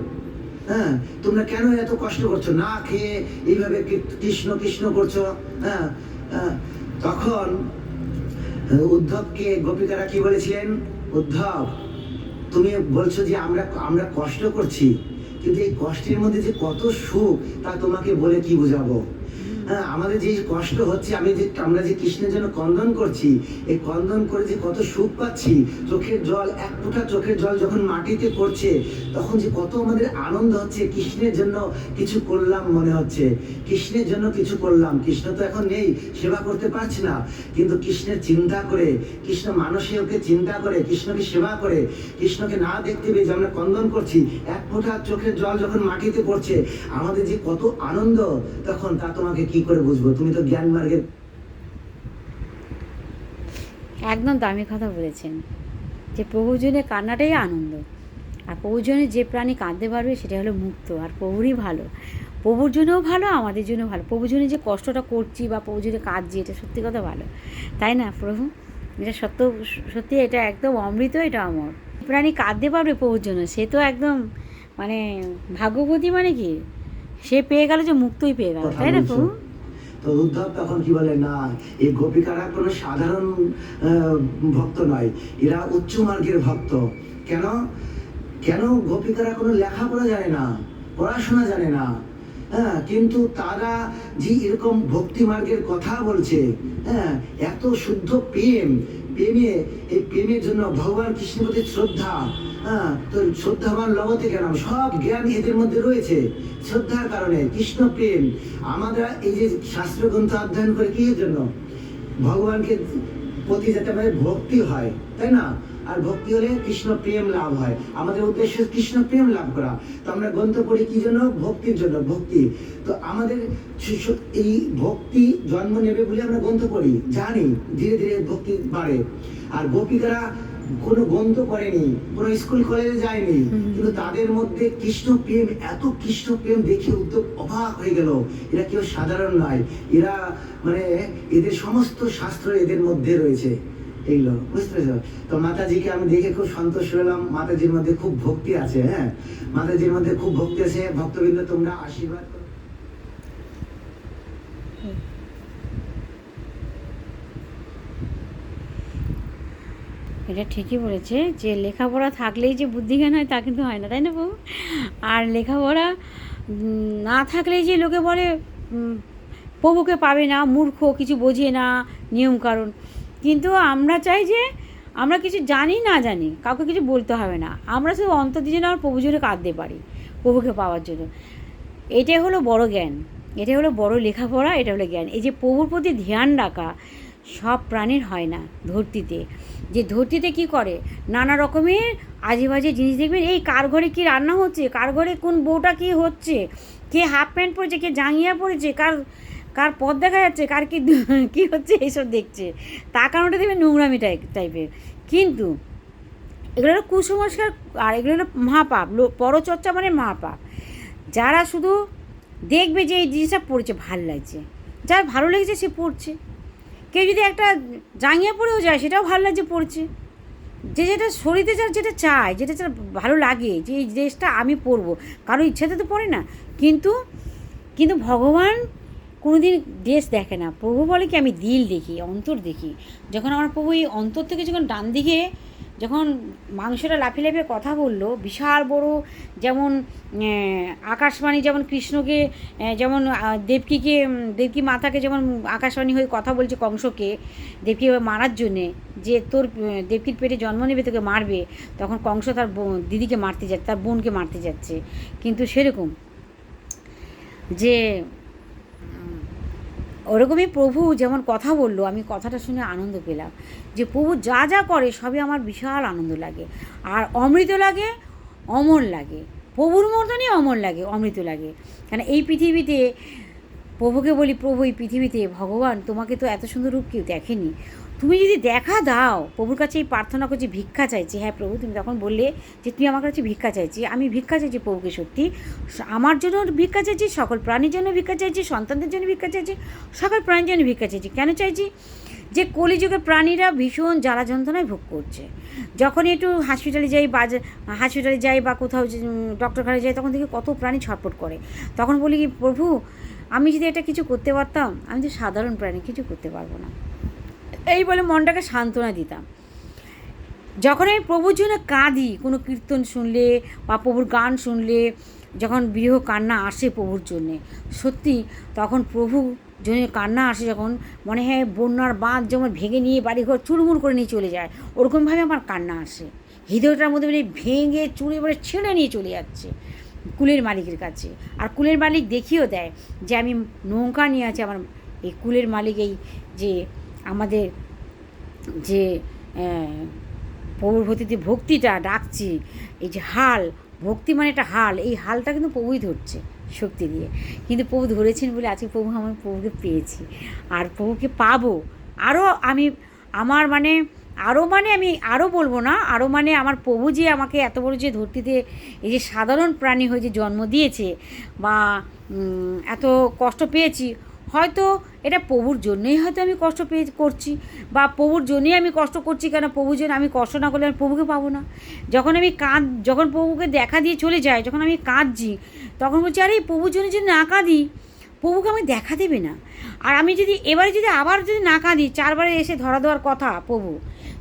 হ্যাঁ, তোমরা কেন এত কষ্ট করছো, না খেয়ে এইভাবে কৃষ্ণ কৃষ্ণ করছো? হ্যাঁ, তখন উদ্ধবকে গোপিকারা কি বলেছিলেন, উদ্ধব তুমি বলছো যে আমরা কষ্ট করছি, কিন্তু এই কষ্টের মধ্যে যে কত সুখ তা তোমাকে বলে কি বোঝাবো? হ্যাঁ, আমাদের যে কষ্ট হচ্ছে, আমরা যে কৃষ্ণের জন্য কন্দন করছি, এই কন্দন করে যে কত সুখ পাচ্ছি, চোখের জল, এক ফোঁটা চোখের জল যখন মাটিতে পড়ছে, তখন যে কত আমাদের আনন্দ হচ্ছে, কৃষ্ণের জন্য কিছু করলাম মনে হচ্ছে, কৃষ্ণের জন্য কিছু করলাম। কৃষ্ণ তো এখন নেই, সেবা করতে পারছি না, কিন্তু কৃষ্ণের চিন্তা করে, কৃষ্ণ মানুষকে চিন্তা করে, কৃষ্ণকে সেবা করে, কৃষ্ণকে না দেখতে পেয়ে যে আমরা কন্দন করছি, এক ফোঁটা চোখের জল যখন মাটিতে পড়ছে, আমাদের যে কত আনন্দ, তখন তা তোমাকে কি করে বুঝবো? তুমি তো জ্ঞান মার্গের। একদম দামি কথা বলেছেন, যে প্রভুজনের কান্নাটাই আনন্দ, আর প্রভুজনের যে প্রাণী কাঁদতে পারবে সেটা হলো মুক্ত, আর প্রভুরই ভালো, প্রভুর জন্যও ভালো, আমাদের জন্য ভালো। প্রভুজনে যে কষ্টটা করছি বা প্রভুজনে কাঁদছি, এটা সত্যি কথা ভালো, তাই না প্রভু? এটা সত্যি এটা একদম অমৃত, এটা অমর। প্রাণী কাঁদতে পারবে প্রভুর জন্য, সে তো একদম মানে ভাগ্যবতী, মানে কি সে পেয়ে গেল, যে মুক্তই পেয়ে গেল, তাই না প্রভু? তো উদ্ধব তখন কি বলে, না এই গোপিকারা কোনো সাধারণ ভক্ত নয়, এরা উচ্চ মার্গের ভক্ত। কেন কেন গোপিকারা কোনো লেখাপড়া জানে না, পড়াশোনা জানে না, হ্যাঁ, কিন্তু তারা যে এরকম ভক্তি মার্গের কথা বলছে, হ্যাঁ, এত শুদ্ধ প্রেমে এই প্রেমের জন্য ভগবান কৃষ্ণের প্রতি শ্রদ্ধা, হ্যাঁ, তো শ্রদ্ধাবান লগতে কেন, সব জ্ঞান এদের মধ্যে রয়েছে, শ্রদ্ধার কারণে, কৃষ্ণ প্রেম। আমরা এই যে শাস্ত্রগ্রন্থ অধ্যয়ন করে কি এর জন্য? ভগবানকে প্রতি যাতে আমাদের ভক্তি হয়, তাই না? আর ভক্তি হলে কৃষ্ণ প্রেম লাভ হয়, আমাদের উদ্দেশ্য কৃষ্ণ প্রেম লাভ করা। তো আমরা গ্রন্থ পড়ি কি জন্য? ভক্তির জন্য, ভক্তি। তো আমাদের এই ভক্তি জন্ম নেবে বলে আমরা গ্রন্থ পড়ি, জানি ধীরে ধীরে ভক্তি বাড়ে। আর গোপিকারা কোনো গ্রন্থ পড়েনি, কোনো স্কুল কলেজে যায়নি, কিন্তু তাদের মধ্যে কৃষ্ণ প্রেম, এত কৃষ্ণ প্রেম দেখে উদ্ধব অবাক হয়ে গেল, এরা কেউ সাধারণ নয়, এরা মানে এদের সমস্ত শাস্ত্র এদের মধ্যে রয়েছে, এইগুলো বুঝতে পেরেছ? তো মাতাজিকে আমি দেখে খুব সন্তোষ হলাম, মাতাজির মধ্যে খুব ভক্তি আছে। হ্যাঁ, মাতাজির মধ্যে খুব ভক্তি আছে। ভক্তবৃন্দ তোমরা আশীর্বাদ করো। এটা ঠিকই বলেছে, যে লেখাপড়া থাকলেই যে বুদ্ধিজ্ঞান হয় তা কিন্তু হয় না, তাই না বাবু? আর লেখাপড়া না থাকলেই যে লোকে বলে প্রভুকে পাবে না, মূর্খ, কিছু বোঝে না নিয়মকানুন। কিন্তু আমরা চাই যে আমরা কিছু জানি না জানি, কাউকে কিছু বলতে হবে না, আমরা শুধু অন্তর দিয়ে যেন আমার প্রভুর জন্য কাঁদতে পারি, প্রভুকে পাওয়ার জন্য। এটাই হলো বড় জ্ঞান, এটাই হলো বড় লেখাপড়া, এটা হলো জ্ঞান। এই যে প্রভুর প্রতি ধ্যান রাখা সব প্রাণীর হয় না। ধরতিতে যে ধরতিতে কি করে, নানা রকমের আজে বাজে জিনিস দেখবেন, এই কার ঘরে কী রান্না হচ্ছে, কার ঘরে কোন বউটা কী হচ্ছে, কে হাফ প্যান্ট পরেছে, কে জাঙ্গিয়া পরেছে, কার পথ দেখা যাচ্ছে, কার কী হচ্ছে, এইসব দেখছে। তার কারণটা দেখবেন নোংরামি টাইপের। কিন্তু এগুলো হলো কুসংস্কার, আর এগুলো হলো মহাপাপ, পরচর্চা মানে মহাপাপ। যারা শুধু দেখবে যে এই জিনিসটা পড়েছে ভালো লাগছে, যার ভালো লেগেছে সে পড়ছে। কেউ যদি একটা জাঙ্গিয়া পরেও যায় সেটাও ভালো লাগছে পড়ছে। যে যেটা শরীরে যেটা চায়, যেটা ভালো লাগে, যে এই ড্রেসটা আমি পরবো, কারো ইচ্ছাতে তো পড়ে না। কিন্তু কিন্তু ভগবান কোনো দিন ড্রেস দেখে না। প্রভু বলে কি আমি দিল দেখি, অন্তর দেখি। যখন আমার প্রভু এই অন্তর থেকে যখন ডান দিকে যখন মাংসটা লাফিয়ে লাফিয়ে কথা বললো, বিশাল বড়, যেমন আকাশবাণী, যেমন কৃষ্ণকে, যেমন দেবকী মাতাকে যেমন আকাশবাণী হয়ে কথা বলছে কংসকে, দেবকী মারার জন্যে, যে তোর দেবকীর পেটে জন্ম নেবে তোকে মারবে, তখন কংস তার দিদিকে মারতে যাচ্ছে, তার বোনকে মারতে যাচ্ছে। কিন্তু সেরকম যে ওরকমই প্রভু যেমন কথা বললো, আমি কথাটা শুনে আনন্দ পেলাম যে প্রভু যা যা করে সবই আমার বিশাল আনন্দ লাগে, আর অমৃত লাগে, অমর লাগে, প্রভুর মতনই অমর লাগে, অমৃত লাগে। কেন এই পৃথিবীতে প্রভুকে বলি, প্রভু এই পৃথিবীতে ভগবান তোমাকে তো এত সুন্দর রূপ কেউ দেখেনি, তুমি যদি দেখা দাও। প্রভুর কাছে এই প্রার্থনা করছি, ভিক্ষা চাইছি। হ্যাঁ প্রভু, তুমি তখন বললে যে তুই আমার কাছে ভিক্ষা চাইছি, আমি ভিক্ষা চাইছি প্রভুকে, সত্যি আমার জন্য ভিক্ষা চাইছি, সকল প্রাণীর জন্য ভিক্ষা চাইছি, সন্তানদের জন্য ভিক্ষা চাইছি, সকল প্রাণীর জন্য ভিক্ষা চাইছি। কেন চাইছি? যে কলিযুগের প্রাণীরা ভীষণ জ্বালা যন্ত্রণায় ভোগ করছে। যখনই একটু হসপিটালে যাই বা কোথাও ডক্টরখানে যাই, তখন দেখি কত প্রাণী ছটফট করে। তখন বলি কি, প্রভু আমি যদি এটা কিছু করতে পারতাম, আমি তো সাধারণ প্রাণী, কিছু করতে পারবো না, এই বলে মনটাকে সান্ত্বনা দিতাম। যখন আমি প্রভুর জন্য কাঁদি, কোনো কীর্তন শুনলে বা প্রভুর গান শুনলে, যখন বিরহ কান্না আসে প্রভুর জন্যে, সত্যি তখন প্রভু জন্য কান্না আসে, যখন মনে হয় বন্যার বাঁধ যেমন ভেঙে নিয়ে বাড়িঘর চুরমুর করে নিয়ে চলে যায়, ওরকমভাবে আমার কান্না আসে। হৃদয়টার মধ্যে মানে ভেঙে চুরে বলে ছেড়ে নিয়ে চলে যাচ্ছে কুলের মালিকের কাছে। আর কুলের মালিক দেখিয়েও দেয় যে আমি নৌকা নিয়ে আছি, আমার এই কুলের মালিক, এই যে আমাদের যে প্রভুর প্রতি ভক্তিটা ডাকছি, এই যে হাল, ভক্তি মানে একটা হাল, এই হালটা কিন্তু প্রভুই ধরছে শক্তি দিয়ে। কিন্তু প্রভু ধরেছেন বলে আজকে প্রভু, আমার প্রভুকে পেয়েছি, আর প্রভুকে পাবো। আরও আমি আমার মানে আমি আরও বলবো না, আরও মানে আমার প্রভু যে আমাকে এত বড় যে ধরতিতে এই যে সাধারণ প্রাণী হয়ে যে জন্ম দিয়েছে, বা এত কষ্ট পেয়েছি, হয়তো এটা প্রভুর জন্যই হয়তো আমি কষ্ট করছি, বা প্রভুর জন্যই আমি কষ্ট করছি। কেন প্রভুর জন্য আমি কষ্ট না করলে আমি প্রভুকে পাবো না। যখন প্রভুকে দেখা দিয়ে চলে যায়, যখন আমি কাঁদছি, তখন বলছি আরে প্রভুর জন্য যদি না কাঁদি, প্রভুকে আমি দেখা দেবে না। আর আমি যদি এবারে যদি আবার যদি না কাঁদি, 4বারে এসে ধরা দেওয়ার কথা প্রভু,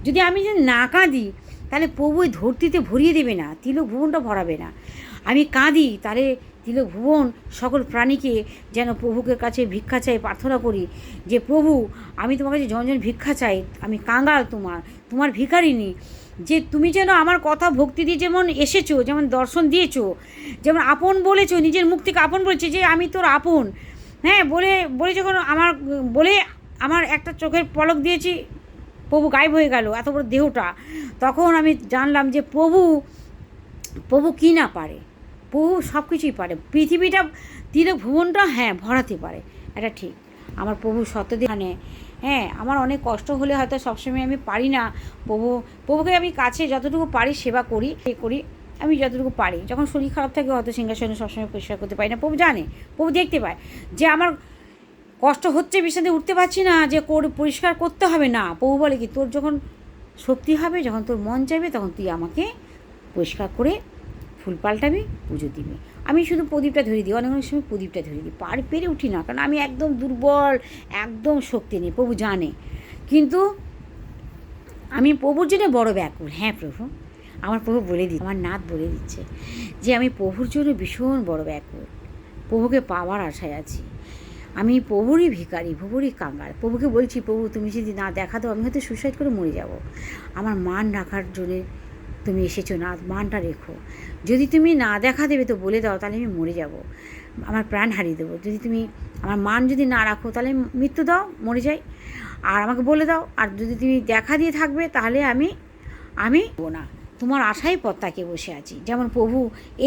যদি আমি যদি না কাঁদি, তাহলে প্রভু ওই ধরতিতে ভরিয়ে দেবে না, তিলক ভুবনটা ভরাবে না। আমি কাঁদি, তাহলে তিলক ভুবন সকল প্রাণীকে যেন প্রভুকে কাছে ভিক্ষা চাই, প্রার্থনা করি যে প্রভু আমি তোমার কাছে জন ভিক্ষা চাই, আমি কাঙ্গাল, তোমার ভিখারিনী, যে তুমি যেন আমার কথা ভক্তি দিয়ে যেমন এসেছো, যেমন দর্শন দিয়েছো, যেমন আপন বলেছো, নিজের মুখ থেকে আপন বলেছে যে আমি তোর আপন। হ্যাঁ, বলে যখন আমার একটা চোখের পলক দিয়েছি, প্রভু গায়েব হয়ে গেল, এত বড় দেহটা, তখন আমি জানলাম যে প্রভু কী না পারে, প্রভু সব কিছুই পারে। পৃথিবীটা, তিলক ভুবনটা হ্যাঁ ভরাতে পারে, এটা ঠিক। আমার প্রভু সত্যদিখানে, হ্যাঁ আমার অনেক কষ্ট হলে হয়তো সবসময় আমি পারি না, প্রভুকে আমি কাছে যতটুকু পারি সেবা করি, আমি যতটুকু পারি। যখন শরীর খারাপ থাকে হয়তো সিংহাসনে সবসময় পরিষ্কার করতে পারি না, প্রভু জানে, প্রভু দেখতে পায় যে আমার কষ্ট হচ্ছে, বিছানাতে উঠতে পারছি না, যে পরিষ্কার করতে হবে না। প্রভু বলে কি, তোর যখন শক্তি হবে, যখন তোর মন চাইবে, তখন তুই আমাকে পরিষ্কার করে ফুল পাল্টাবি, পুজো দিবি। আমি শুধু প্রদীপটা ধরে দিই, অনেক সময় প্রদীপটা ধরে দিই, পেরে উঠি না, কারণ আমি একদম দুর্বল, একদম শক্তি নেই, প্রভু জানে। কিন্তু আমি প্রভুর জন্য বড় ব্যাকুল। হ্যাঁ প্রভু, আমার প্রভু বলে দিচ্ছে, আমার নাথ বলে দিচ্ছে যে আমি প্রভুর জন্য ভীষণ বড় ব্যাকুল, প্রভুকে পাওয়ার আশায় আছি। আমি প্রভুরই ভিখারি, প্রভুরই কাঙ্গাল। প্রভুকে বলছি, প্রভু তুমি যদি না দেখা দাও, আমি হয়তো সুসাইড করে মরে যাব। আমার মান রাখার জন্যে তুমি এসেছো, না মানটা রেখো। যদি তুমি না দেখা দেবে তো বলে দাও, তাহলে আমি মরে যাব, আমার প্রাণ হারিয়ে দেবো। যদি তুমি আমার মান যদি না রাখো, তাহলে মৃত্যু দাও, মরে যাই। আর আমাকে বলে দাও, আর যদি তুমি দেখা দিয়ে থাকবে, তাহলে আমি না, তোমার আশায় পথ তাকিয়ে বসে আছি। যেমন প্রভু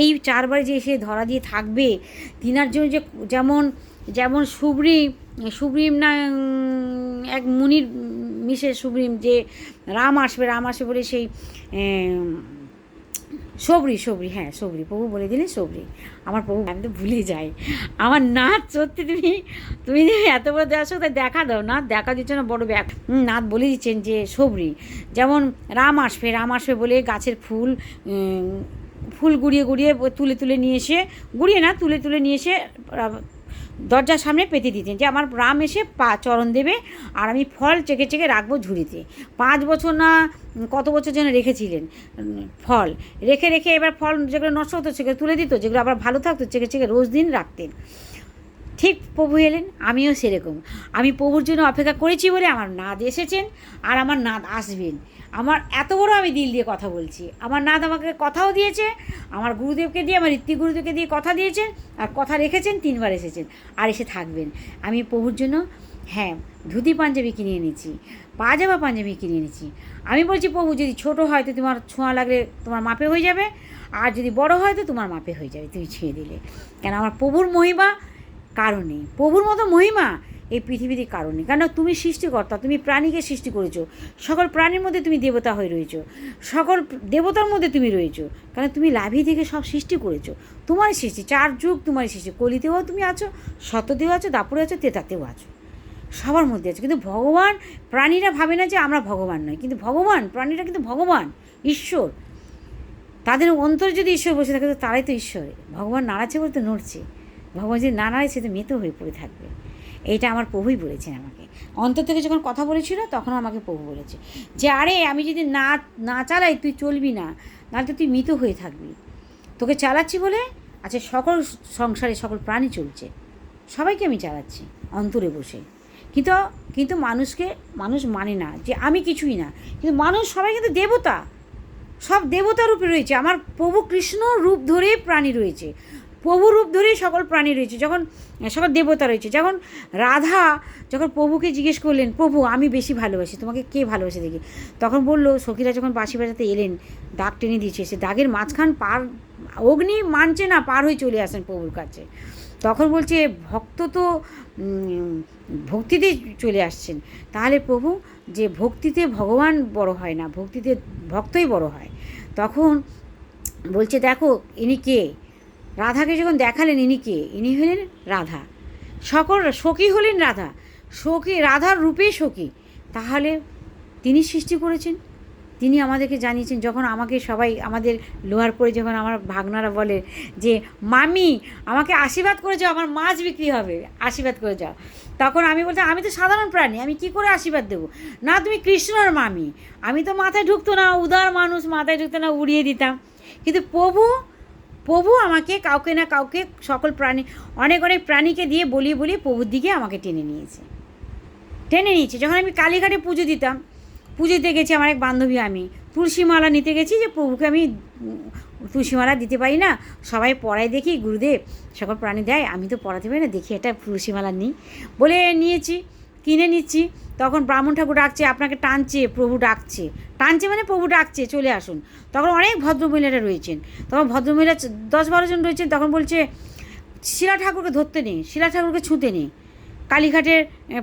এই 4বারে যে এসে ধরা দিয়ে থাকবে, তিনার জন্য যে যেমন সুব্রীম না এক মুনির মিসেস সুব্রীম, যে রাম আসবে বলে সেই সবরি সবরি, হ্যাঁ সবরি, প্রভু বলে দিলে সবরি। আমার প্রভু, আমি তো ভুলে যাই আমার নাচ। সত্যি তুমি তুমি এত বড় দর্শক, তাই দেখা দাও, নাচ দেখা দিচ্ছ না, বড় ব্যাগ। নাচ বলে দিচ্ছেন যে সবরি। যেমন রাম আসবে বলে গাছের ফুল গুড়িয়ে গুড়িয়ে তুলে তুলে নিয়ে এসে, গুড়িয়ে না, তুলে তুলে নিয়ে এসে দরজার সামনে পেতে দিতেন, যে আমার রাম এসে চরণ দেবে আর আমি ফল চেকে চেকে রাখবো ঝুড়িতে। 5 বছর না কত বছর যেন রেখেছিলেন ফল, রেখে রেখে এবার ফল যেগুলো নষ্ট হতো সেগুলো তুলে দিত, যেগুলো আবার ভালো থাকতো চেকে চেকে রোজ দিন রাখতেন। ঠিক প্রভু এলেন, আমিও সেরকম। আমি প্রভুর জন্য অপেক্ষা করেছি বলে আমার নাথ এসেছেন আর আমার নাথ আসবেন। আমার এত বড় আমি দিল দিয়ে কথা বলছি। আমার নাথ আমাকে কথাও দিয়েছে, আমার গুরুদেবকে দিয়ে, আমার ঋত্বিক গুরুদেবকে দিয়ে কথা দিয়েছেন, আর কথা রেখেছেন, 3 বার এসেছেন আর এসে থাকবেন। আমি প্রভুর জন্য, হ্যাঁ, ধুতি পাঞ্জাবি কিনে এনেছি, পাজামা পাঞ্জাবি কিনে এনেছি। আমি বলছি প্রভু, যদি ছোট হয় তো তোমার ছোঁয়া লাগলে তোমার মাপে হয়ে যাবে, আর যদি বড় হয় তো তোমার মাপে হয়ে যাবে, তুমি ছুঁয়ে দিলে। কেন আমার প্রভুর মহিমা কারণে, প্রভুর মতো মহিমা এই পৃথিবীতে কারণে। কেন তুমি সৃষ্টিকর্তা, তুমি প্রাণীকে সৃষ্টি করেছো, সকল প্রাণীর মধ্যে তুমি দেবতা হয়ে রয়েছো, সকল দেবতার মধ্যে তুমি রয়েছো। কারণ তুমি লাভি থেকে সব সৃষ্টি করেছো, তোমারই সৃষ্টি, 4 যুগ তোমারই সৃষ্টি। কলিতেও তুমি আছো, সত্যতেও আছো, দাপুরে আছো, তেতাতেও আছো, সবার মধ্যে আছে। কিন্তু ভগবান, প্রাণীরা ভাবে না যে আমরা ভগবান নয়, কিন্তু ভগবান, প্রাণীরা কিন্তু ভগবান, ঈশ্বর। তাদের অন্তরে যদি ঈশ্বর বসে থাকে তো তারাই তো ঈশ্বর। ভগবান নাড়াচ্ছে বলতে নড়ছে, ভগবান যদি না নাড়ে সে তো মৃত হয়ে পড়ে থাকবে। এইটা আমার প্রভুই বলেছেন আমাকে। অন্তর থেকে যখন কথা বলেছিল তখনও আমাকে প্রভু বলেছে যে আরে আমি যদি না চালাই তুই চলবি না, নাহলে তো তুই মৃত হয়ে থাকবি। তোকে চালাচ্ছি বলে আচ্ছা সকল সংসারে সকল প্রাণী চলছে, সবাইকে আমি চালাচ্ছি অন্তরে বসে। কিন্তু মানুষ মানে না যে আমি কিছুই না, কিন্তু মানুষ সবাই কিন্তু দেবতা, সব দেবতা রূপে রয়েছে। আমার প্রভু কৃষ্ণ রূপ ধরে প্রাণী রয়েছে, প্রভু রূপ ধরেই সকল প্রাণী রয়েছে, যখন সকল দেবতা রয়েছে। যখন রাধা যখন প্রভুকে জিজ্ঞেস করলেন, প্রভু আমি বেশি ভালোবাসি, তোমাকে কে ভালোবাসে দেখি, তখন বললো, সখীরা যখন বাঁশি বাজাতে এলেন, দাগ টেনে দিয়েছে, সে দাগের মাঝখান পার, অগ্নি মানছে না, পার হয়ে চলে আসেন প্রভুর কাছে। তখন বলছে ভক্ত তো ভক্তিতে চলে আসছেন, তাহলে প্রভু যে ভক্তিতে ভগবান বড় হয় না, ভক্তিতে ভক্তই বড় হয়। তখন বলছে দেখো ইনি কে, রাধাকে যখন দেখালেন, ইনি কে, ইনি হলেন রাধা, সকল সখী হলেন রাধা, সখী রাধার রূপে সখী। তাহলে তিনি সৃষ্টি করেছেন, তিনি আমাদেরকে জানিয়েছেন। যখন আমাকে সবাই আমাদের লোহার পরে যখন আমার ভাগনারা বলে যে মামি আমাকে আশীর্বাদ করে যাও, আমার মাছ বিক্রি হবে, আশীর্বাদ করে যাও, তখন আমি বলতাম আমি তো সাধারণ প্রাণী, আমি কি করে আশীর্বাদ দেবো, না তুমি কৃষ্ণর মামি। আমি তো মাথায় ঢুকতো না, উদার মানুষ, মাথায় ঢুকতো না, উড়িয়ে দিতাম। কিন্তু প্রভু আমাকে কাউকে না কাউকে, সকল প্রাণী, অনেক অনেক প্রাণীকে দিয়ে বলিয়ে বলিয়ে প্রভুর দিকে আমাকে টেনে নিয়েছে। যখন আমি কালীঘাটে পুজো দিতাম, পুজো দিতে গেছি, আমার এক বান্ধবী, আমি তুলসীমালা নিতে গেছি, যে প্রভুকে আমি তুলসীমালা দিতে পারি না, সবাই পড়ায় দেখি গুরুদেব সকল প্রাণী দেয়, আমি তো পড়াতে পারি না, দেখি এটা তুলসীমালা নিই বলে নিয়েছি, কিনে নিচ্ছি। তখন ব্রাহ্মণ ঠাকুর ডাকছে, আপনাকে টানছে, প্রভু ডাকছে, মানে প্রভু ডাকছে চলে আসুন। তখন অনেক ভদ্রমহিলারা রয়েছেন, তখন ভদ্রমহিলা 10-12 জন রয়েছেন। তখন বলছে শিলা ঠাকুরকে ধরতে নেই, শিলা ঠাকুরকে ছুঁতে নেই। কালীঘাটের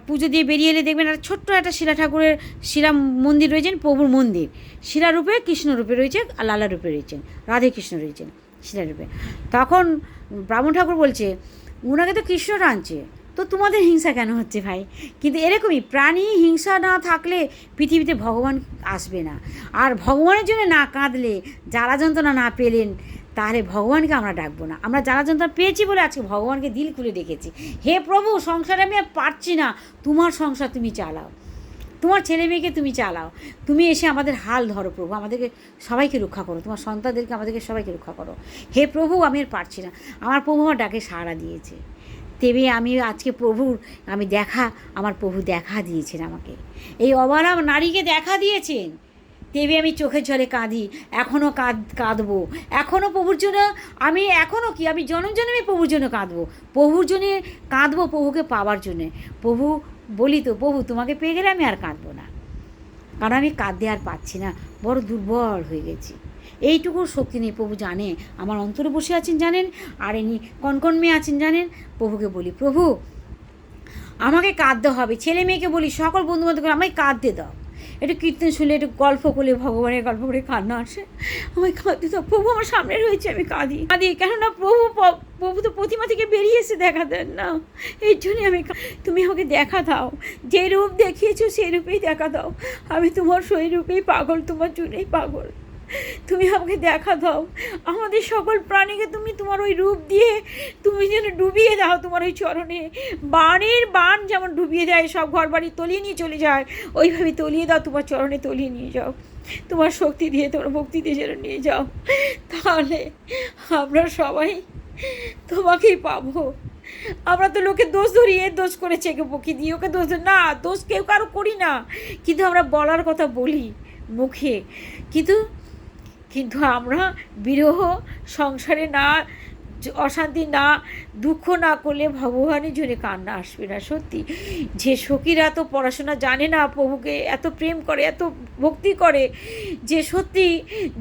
পুজো দিয়ে বেরিয়ে এলে দেখবেন একটা ছোট্ট একটা শিলা ঠাকুরের শিলা মন্দির রয়েছেন, প্রভুর মন্দির, শিলারূপে কৃষ্ণরূপে রয়েছে, আর লালা রূপে রয়েছেন, রাধে কৃষ্ণ রয়েছেন শিলারূপে। তখন ব্রাহ্মণ ঠাকুর বলছে ওনাকে তো কৃষ্ণ টানছে, তো তোমাদের হিংসা কেন হচ্ছে ভাই? কিন্তু এরকমই প্রাণী হিংসা না থাকলে পৃথিবীতে ভগবান আসবে না। আর ভগবানের জন্য না কাঁদলে, জ্বালা যন্ত্রণা না পেলেন, তাহলে ভগবানকে আমরা ডাকবো না। আমরা জ্বালা যন্ত্রণা পেয়েছি বলে আজকে ভগবানকে দিল খুলে ডেকেছি, হে প্রভু সংসারে আমি আর পারছি না, তোমার সংসার তুমি চালাও, তোমার ছেলে মেয়েকে তুমি চালাও, তুমি এসে আমাদের হাল ধরো প্রভু, আমাদেরকে সবাইকে রক্ষা করো, তোমার সন্তানদেরকে আমাদেরকে সবাইকে রক্ষা করো, হে প্রভু আমি আর পারছি না। আমার প্রভু আমার ডাকে সাড়া দিয়েছে। তেবে আমি আজকে আমার প্রভু দেখা দিয়েছেন আমাকে, এই অবলা নারীকে দেখা দিয়েছেন। তেবে আমি চোখের জলে কাঁদি, এখনও কাঁদবো, এখনও প্রভুর জন্য আমি জনম জন্মে প্রভুর জন্য কাঁদবো, প্রভুর জন্যে কাঁদবো, প্রভুকে পাওয়ার জন্যে। প্রভু বলি তো, প্রভু তোমাকে পেয়ে গেলে আমি আর কাঁদবো না, কারণ আমি কাঁদতে আর পাচ্ছি না, বড় দুর্বল হয়ে গেছি, এইটুকু শক্তি নেই। প্রভু জানে, আমার অন্তরে বসে আছেন জানেন, আর ইনি কনকন মেয়ে আছেন জানেন। প্রভুকে বলি, প্রভু আমাকে কাঁদতে হবে, ছেলে মেয়েকে বলি, সকল বন্ধুবান্ধবকে আমাকে কাঁদতে দাও, একটু কীর্তন শুনলে, একটু গল্প করলে, ভগবানের গল্প করে কান্না আসে। আমায় কাঁদতে দাও, প্রভু আমার সামনে রয়েছে, আমি কাঁদি কাঁদি, কেননা প্রভু তো প্রতিমা থেকে বেরিয়ে এসে দেখা দেন না, এই জন্যই আমি তুমি আমাকে দেখা দাও, যে রূপ দেখিয়েছো সেই রূপেই দেখা দাও, আমি তোমার সেই রূপেই পাগল, তোমার জন্যই পাগল, তুমি আমাকে দেখা দাও, আমাদের সকল প্রাণীকে তুমি তোমার ওই রূপ দিয়ে তুমি যেন ডুবিয়ে দাও তোমার ওই চরণে, বাণের বাণ যেমন ডুবিয়ে দেয়, সব ঘর বাড়ি তলিয়ে নিয়ে চলে যায়, ওইভাবে তলিয়ে দাও, তোমার চরণে তলিয়ে নিয়ে যাও, তোমার শক্তি দিয়ে, তোমার ভক্তি দিয়ে যেন নিয়ে যাও, তাহলে আমরা সবাই তোমাকেই পাবো। আমরা তো লোকে দোষ ধরি, এ দোষ করেছে, একে বকি দিয়ে, ওকে দোষ ধরি না, দোষ কেউ কারো করি না, কিন্তু আমরা বলার কথা বলি মুখে, কিন্তু আমরা বিরহ সংসারে না, অশান্তি না, দুঃখ না করলে ভগবানের জন্য কান্না আসবে না। সত্যি যে সখীরা তো পড়াশোনা জানে না, প্রভুকে এত প্রেম করে, এত ভক্তি করে, যে সত্যি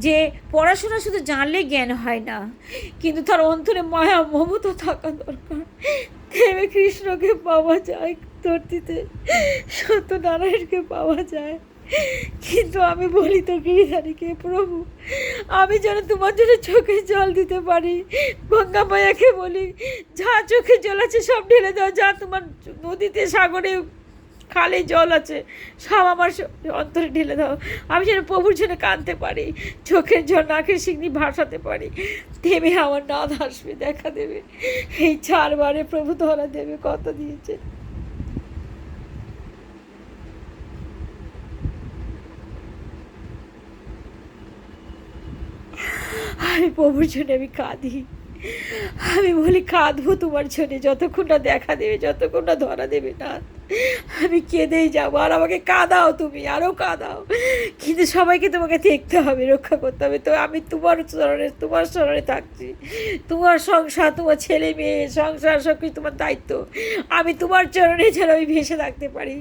যে পড়াশোনা শুধু জানলে জ্ঞান হয় না, কিন্তু তার অন্তরে মায়া মমতা থাকা দরকার, দেবে কৃষ্ণকে পাওয়া যায় ধরতিতে, সত্যনারায়ণকে পাওয়া যায়। কিন্তু আমি বলি তো গিরিধারীকে, প্রভু আমি যেন তোমার জন্য চোখে জল দিতে পারি, গঙ্গা মায়াকে বলি যা চোখে জল আছে সব ঢেলে দাও, যা তোমার নদীতে, সাগরে, খালে জল আছে সব আমার অন্তরে ঢেলে দাও, আমি যেন প্রভুর জন্য কাঁদতে পারি, চোখের জল নাকের শিগ্নি ভাসাতে পারি, দেবে আমার নাদ আসবে, দেখা দেবে, এই 4 বারে প্রভু ধরা দেবে, কত দিয়েছে। আমি প্রভুর জন্য আমি কাঁদি, আমি বলি কাঁদবো তোমার জন্য, যতক্ষণ না দেখা দেবে, যতক্ষণ না ধরা দেবে না, আমি কেঁদেই যাবো, আর আমাকে কাঁদাও, তুমি আরও কাঁদাও, কিন্তু সবাইকে তোমাকে দেখতে হবে, রক্ষা করতে হবে, তো আমি তোমার স্মরণে থাকছি, তোমার সংসার, তোমার ছেলে মেয়ে সংসার সব কিছু তোমার দায়িত্ব, আমি তোমার চরণে যেন আমি ভেসে থাকতে পারি,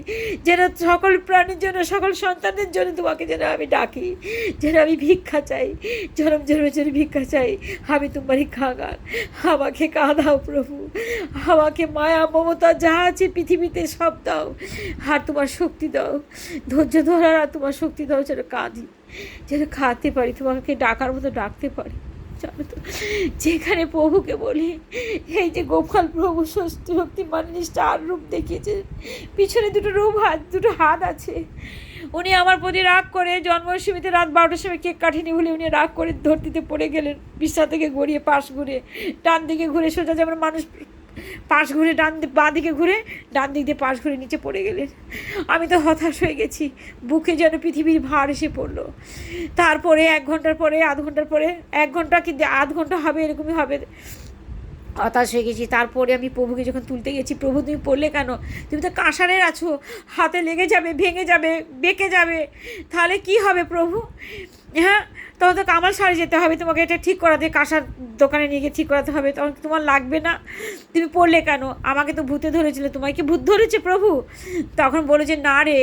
যেন সকল প্রাণীর জন্য, সকল সন্তানদের জন্য তোমাকে যেন আমি ডাকি, যেন আমি ভিক্ষা চাই, জনম জন্মের জন্য ভিক্ষা চাই, আমি তোমারই কাঙাল, আমাকে কাঁদাও প্রভু, আমাকে মায়া মমতা যা আছে পৃথিবীতে সব দাও, আর তোমার শক্তি দাও, ধৈর্য ধরার আর তোমার শক্তি দাও, যেন কাঁদি, যেন খাতে পারি, তোমাকে ডাকার মতো ডাকতে পারি। জানো তো, যেখানে প্রভুকে বলি, এই যে গোপাল প্রভু শক্তিমান জিনিসটা 4 রূপ দেখিয়েছে, পিছনে দুটো হাত আছে, উনি আমার প্রতি রাগ করে জন্মাষ্টমীতে রাত 12টার সময় কেক কাটেনি বলে উনি রাগ করে ধরতিতে পড়ে গেলেন, বিছনা থেকে গড়িয়ে পাশ ঘুরে, ডান দিকে ঘুরে, সোজা যেমন মানুষ পাশ ঘুরে বাঁ দিকে ঘুরে, ডান দিক দিয়ে পাশ ঘুরে নিচে পড়ে গেলেন। আমি তো হতাশ হয়ে গেছি, বুকে যেন পৃথিবীর ভার এসে পড়লো। তারপরে 1 ঘন্টার পরে, আধ ঘন্টার পরে, 1 ঘন্টা কি আধ ঘন্টা হবে, এরকমই হবে, হতাশ হয়ে গেছি। তারপরে আমি প্রভুকে যখন তুলতে গেছি, প্রভু তুমি পড়লে কেন, তুমি তো কাঁসারের আছো, হাতে লেগে যাবে, ভেঙে যাবে, বেঁকে যাবে, তাহলে কি হবে প্রভু? হ্যাঁ, তখন তো কামাল সারে যেতে হবে, তোমাকে এটা ঠিক করাতে, কাঁসার দোকানে নিয়ে গিয়ে ঠিক করাতে হবে, তখন তোমার লাগবে না, তুমি পড়লে কেন? আমাকে তো ভূতে ধরেছিল, তোমায় কি ভূত ধরেছে প্রভু? তখন বলে যে না রে,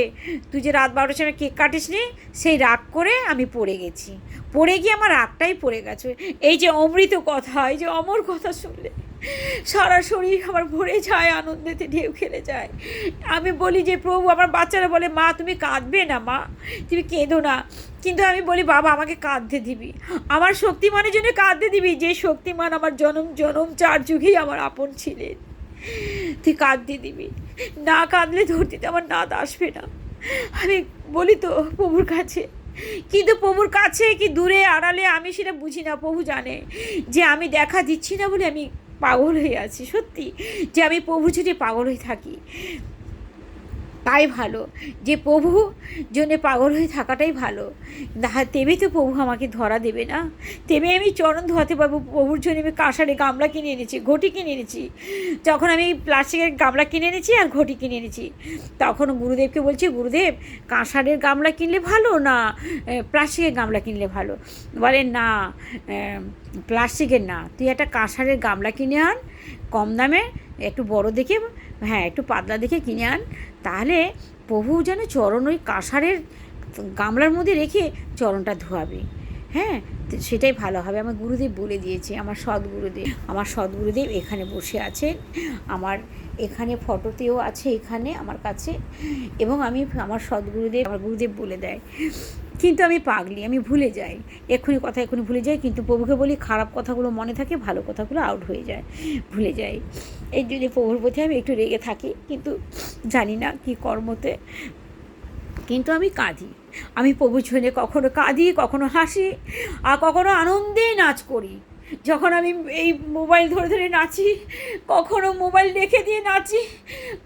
তুই যে রাত 12টার সময় কেক কাটিস নি, সেই রাগ করে আমি পড়ে গেছি, পড়ে গিয়ে আমার রাগটাই পড়ে গেছে। এই যে অমৃত কথা, এই যে অমর কথা শুনলে সারা শরীর আমার ভরে যায়, আনন্দেতে ঢেউ খেলে যায়। আমি বলি যে প্রভু, আমার বাচ্চারা বলে মা তুমি কাঁদবে না, মা তুমি কেঁদো না, কিন্তু আমি বলি বাবা আমাকে কাঁদতে দিবি, আমার শক্তিমানের জন্য কাঁদতে দিবি, যে শক্তিমান আমার জনম 4 যুগেই আমার আপন ছিলেন, তুই কাঁদতে দিবি, না কাঁদলে ধরতে আমার নাদ আসবে না। আমি বলি তো প্রভুর কাছে, কিন্তু প্রভুর কাছে কি দূরে আড়ালে আমি সেটা বুঝি না, প্রভু জানে যে আমি দেখা দিচ্ছি না বলে আমি পাগল হয়ে আছি, সত্যি যে আমি প্রভু ছুটে পাগল হয়ে থাকি, তাই ভালো যে প্রভু জন্য পাগল হয়ে থাকাটাই ভালো। তেমনি তো প্রভু আমাকে ধরা দেবে না, তেমনি আমি চরণ ধোয়াতে পারবো। প্রভুর জন্য আমি কাঁসারে গামলা কিনে এনেছি, ঘটি কিনে এনেছি, যখন আমি প্লাস্টিকের গামলা কিনে এনেছি আর ঘটি কিনে এনেছি, তখন গুরুদেবকে বলছি গুরুদেব কাঁসারের গামলা কিনলে ভালো না প্লাস্টিকের গামলা কিনলে ভালো? বলে না প্লাস্টিকের না, তুই একটা কাঁসারের গামলা কিনে আন, কম দামে, একটু বড় দেখে, হ্যাঁ একটু পাতলা দেখে কিনে আন, তাহলে প্রভু যেন চরণ ওই কাঁসারের গামলার মধ্যে রেখে চরণটা ধোয়াবে, হ্যাঁ, তো সেটাই ভালো হবে। আমার গুরুদেব বলে দিয়েছে, আমার সদ্গুরুদেব এখানে বসে আছেন, আমার এখানে ফটোতেও আছে এখানে আমার কাছে, এবং আমি আমার আমার গুরুদেব বলে দেয়। কিন্তু আমি পাগলি, আমি ভুলে যাই, এক্ষুনি ভুলে যাই, কিন্তু প্রভুকে বলি খারাপ কথাগুলো মনে থাকে, ভালো কথাগুলো আউট হয়ে যায়, ভুলে যাই। এই জন্য প্রভুর প্রতি আমি একটু রেগে থাকি, কিন্তু জানি না কী কর্মতে, কিন্তু আমি কাঁদি। আমি প্রভুর জন্যে কখনো কাঁদি, কখনো হাসি, আর কখনো আনন্দে নাচ করি। যখন আমি এই মোবাইল ধরে ধরে নাচি, কখনো মোবাইল রেখে দিয়ে নাচি,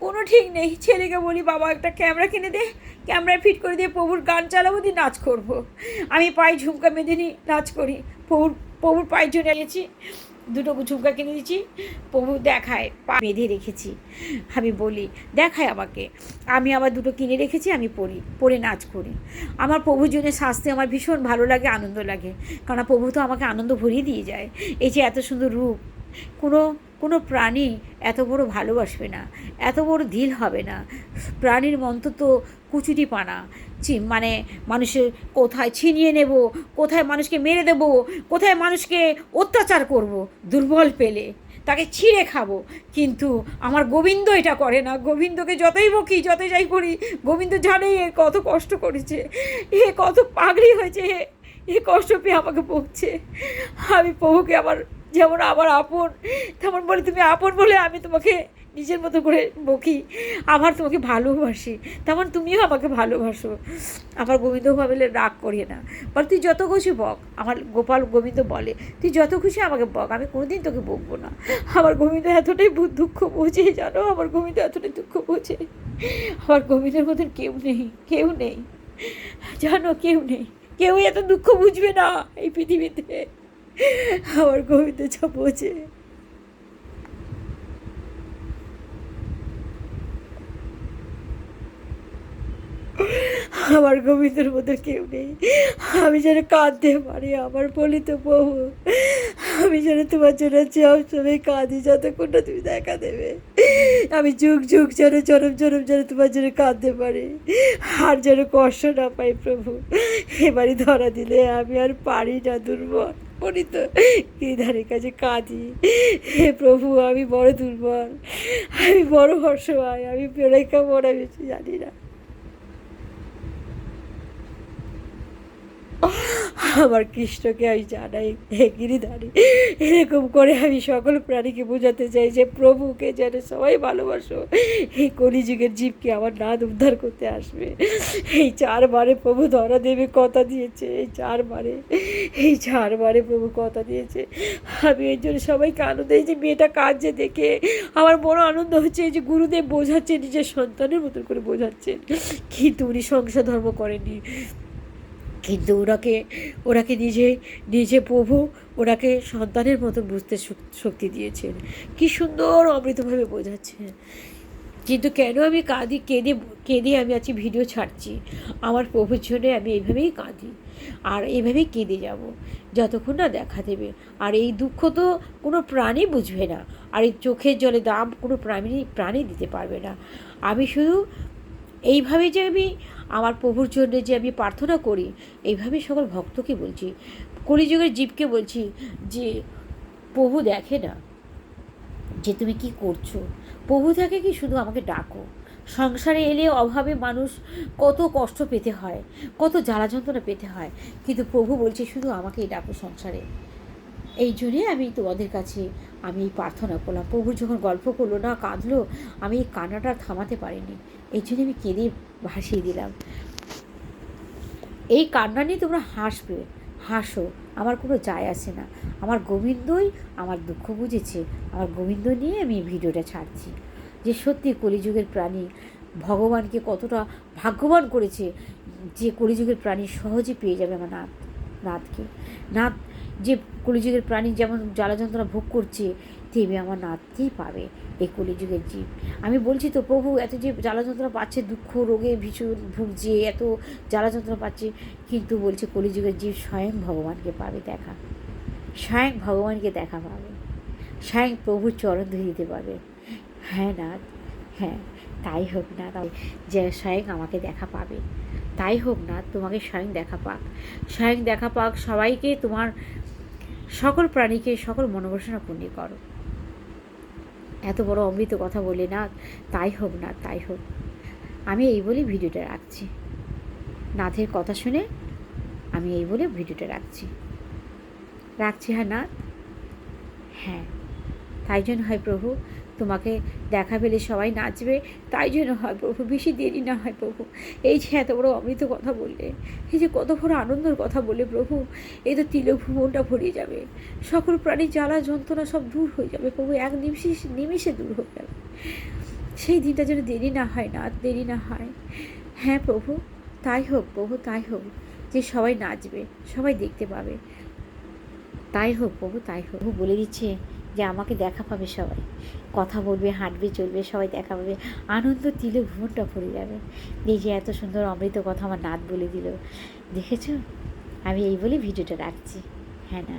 কোনো ঠিক নেই। ছেলেকে বলি বাবা একটা ক্যামেরা কিনে দে, ক্যামেরায় ফিট করে দিয়ে প্রভুর গান চালাবো, দিয়ে নাচ করব। আমি পায়ে ঝুমকা বেঁধে নিই, নাচ করি। প্রভুর পায়ের জন্য নিয়েছি, দুটো ঝুমকা কিনে দিচ্ছি, প্রভু দেখায় পা বেঁধে রেখেছি। আমি বলি দেখায় আমাকে, আমি আবার দুটো কিনে রেখেছি, আমি পরে নাচ করি। আমার প্রভুর জন্য শাস্তি আমার ভীষণ ভালো লাগে, আনন্দ লাগে, কারণ প্রভু তো আমাকে আনন্দ ভরিয়ে দিয়ে যায়। এই যে এত সুন্দর রূপ, কোনো প্রাণী এত বড় ভালোবাসবে না, এত বড় দিল হবে না। প্রাণীর মন্ত্র তো কুচুটি পানা, মানে মানুষের কোথায় ছিনিয়ে নেব, কোথায় মানুষকে মেরে দেব, কোথায় মানুষকে অত্যাচার করব, দুর্বল পেলে তাকে ছিঁড়ে খাবো। কিন্তু আমার গোবিন্দ এটা করে না। গোবিন্দকে যতই বকি, যতই যাই করি, গোবিন্দ জানে এ কত কষ্ট করেছে, এ কত পাগড়ি হয়েছে, এ কষ্ট পেয়ে আমাকে বকছে। আমি প্রভুকে যেমন আমার আপন, তেমন বলি তুমি আপন বলে আমি তোমাকে নিজের মতো করে বকি, আমার তোমাকে ভালোবাসি, তেমন তুমিও আমাকে ভালোবাসো। আমার গোবিন্দ ভাবলে রাগ করিয়ে না, বল তুই যত খুশি বক। আমার গোবিন্দ বলে তুই যত খুশি আমাকে বক, আমি কোনোদিন তোকে বকবো না। আমার গোবিন্দ এতটাই দুঃখ বোঝে, জানো, আমার গোবিন্দ এতটাই দুঃখ বোঝে। আমার গোবিন্দের মতন কেউ নেই জানো, কেউ এত দুঃখ বুঝবে না এই পৃথিবীতে। আমার গোবিন্দ যা বোঝে। আমার গোবিন্দের মধ্যে কেউ নেই। আমি যেন কাঁদতে পারি, আমার বলি তো প্রভু, আমি যেন তোমার জন্য সবসময় কাঁদি, যতক্ষণ না তুমি দেখা দেবে। আমি যুগ যেন জনম যেন তোমার জন্য কাঁদতে পারি, আর যেন কষ্ট না পাই প্রভু। এবারই ধরা দিলে আমি আর পারি না, দুর্বল বলি তো, ধারে কাছে কাঁদি। হে প্রভু, আমি বড় দুর্বল, আমি বড় অসহায়, আমি পেরেখা বড় বেশি জানি না। আমার কৃষ্ণকে আমি জানাই, হে গিরিধারী, এরকম করে আমি সকল প্রাণীকে বোঝাতে চাই যে প্রভুকে যেন সবাই ভালোবাসো। এই কলিযুগের জীবকে আমার নাদ উদ্ধার করতে আসবে। এই 4 বারে প্রভু ধরা দেবে কথা দিয়েছে, এই 4 বারে প্রভু কথা দিয়েছে। আমি এই জন্য সবাইকে আনন্দ, এই যে মেয়েটা কাঁদছে দেখে আমার বড় আনন্দ হচ্ছে। এই যে গুরুদেব বোঝাচ্ছে, নিজের সন্তানের মতন করে বোঝাচ্ছেন, কিন্তু উনি সংসার ধর্ম করেননি, কিন্তু ওরাকে নিজে প্রভু ওরাকে সন্তানের মতো বুঝতে শক্তি দিয়েছেন। কি সুন্দর অমৃতভাবে বোঝাচ্ছেন। কিন্তু কেন আমি কেঁদে আমি আজকে ভিডিও ছাড়ছি, আমার প্রভুর জন্য আমি এইভাবেই কাঁদি, আর এইভাবেই কেঁদে যাব যতক্ষণ না দেখা দেবে। আর এই দুঃখ তো কোনো প্রাণী বুঝবে না, আর এই চোখের জলে দাম কোনো প্রাণী দিতে পারবে না। আমি শুধু এইভাবে যে আমি আমার প্রভুর জন্য যে আমি প্রার্থনা করি, এইভাবে সকল ভক্তকে বলছি, কলিযুগের জীবকে বলছি যে প্রভু দেখে না যে তুমি কি করছো। প্রভু থাকে কি শুধু আমাকে ডাকো। সংসারে এলে অভাবে মানুষ কত কষ্ট পেতে হয়, কত জ্বালা যন্ত্রণা পেতে হয়, কিন্তু প্রভু বলছে শুধু আমাকেই ডাকো সংসারে। এই জন্যে আমি তোমাদের কাছে আমি এই প্রার্থনা করলাম। প্রভু যখন গল্প করলো না, কাঁদলো, আমি এই কান্নাটা থামাতে পারিনি, এই জন্য আমি কেঁদে ভাসিয়ে দিলাম। এই কান্না নিয়ে তোমরা হাসো, আমার কোনো যায় আসে না। আমার গোবিন্দই আমার দুঃখ বুঝেছে, আমার গোবিন্দ নিয়ে আমি এই ভিডিওটা ছাড়ছি। যে সত্যি কলিযুগের প্রাণী ভগবানকে কতটা ভাগ্যবান করেছে, যে কলিযুগের প্রাণী সহজে পেয়ে যাবে আমার নাথকে। নাথ যে কলিযুগের প্রাণী যেমন জ্বালা যন্ত্রণা ভোগ করছে, তেমনি আমার নাথকেই পাবে এই কলিযুগের জীব। আমি বলছি তো প্রভু এত যে জ্বালা যন্ত্রণা পাচ্ছে, দুঃখ রোগে ভীষণ ভুগছে, এত জ্বালা যন্ত্রণা পাচ্ছে, কিন্তু বলছে কলিযুগের জীব স্বয়ং ভগবানকে পাবে দেখা, স্বয়ং ভগবানকে দেখা পাবে, স্বয়ং প্রভুর চরণ ধরে দিতে পারবে। হ্যাঁ নাথ, হ্যাঁ তাই হোক না, তাই যে স্বয়ং আমাকে দেখা পাবে, তাই হোক না, তোমাকে স্বয়ং দেখা পাক, স্বয়ং দেখা পাক, সবাইকে তোমার সকল প্রাণীকে সকল মনোবাসনা পূর্ণ করো। এত বড় অমৃত কথা বলে না, তাই হোক না, তাই হোক। আমি এই বলে ভিডিওটা রাখছি, নাথের কথা শুনে আমি এই বলে ভিডিওটা রাখছি। হ্যাঁ নাথ, হ্যাঁ, তাই জন্য হয় প্রভু, তোমাকে দেখা পেলে সবাই নাচবে, তাই জন্য হয় প্রভু, বেশি দেরি না হয় প্রভু। এই যে এত বড় অমৃত কথা বললে, এই যে কত বড় আনন্দের কথা বলে প্রভু, এই তো তিলক ভ্রমণটা ভরিয়ে যাবে, সকল প্রাণীর জ্বালা যন্ত্রণা সব দূর হয়ে যাবে প্রভু, এক নিমিষে দূর হয়ে যাবে। সেই দিনটা যেন দেরি না হয় না, দেরি না হয়। হ্যাঁ প্রভু, তাই হোক প্রভু, তাই হোক, যে সবাই নাচবে, সবাই দেখতে পাবে, তাই হোক প্রভু, তাই হোক। প্রভু বলে দিচ্ছে যে আমাকে দেখা পাবে সবাই, কথা বলবে, হাঁটবে, চলবে, সবাই দেখা পাবে, আনন্দ দিলে ভ্রমণটা ভরে যাবে। এই যে এত সুন্দর অমৃত কথা আমার নাথ বলে দিল, দেখেছো? আমি এই বলে ভিডিওটা রাখছি। হ্যাঁ না।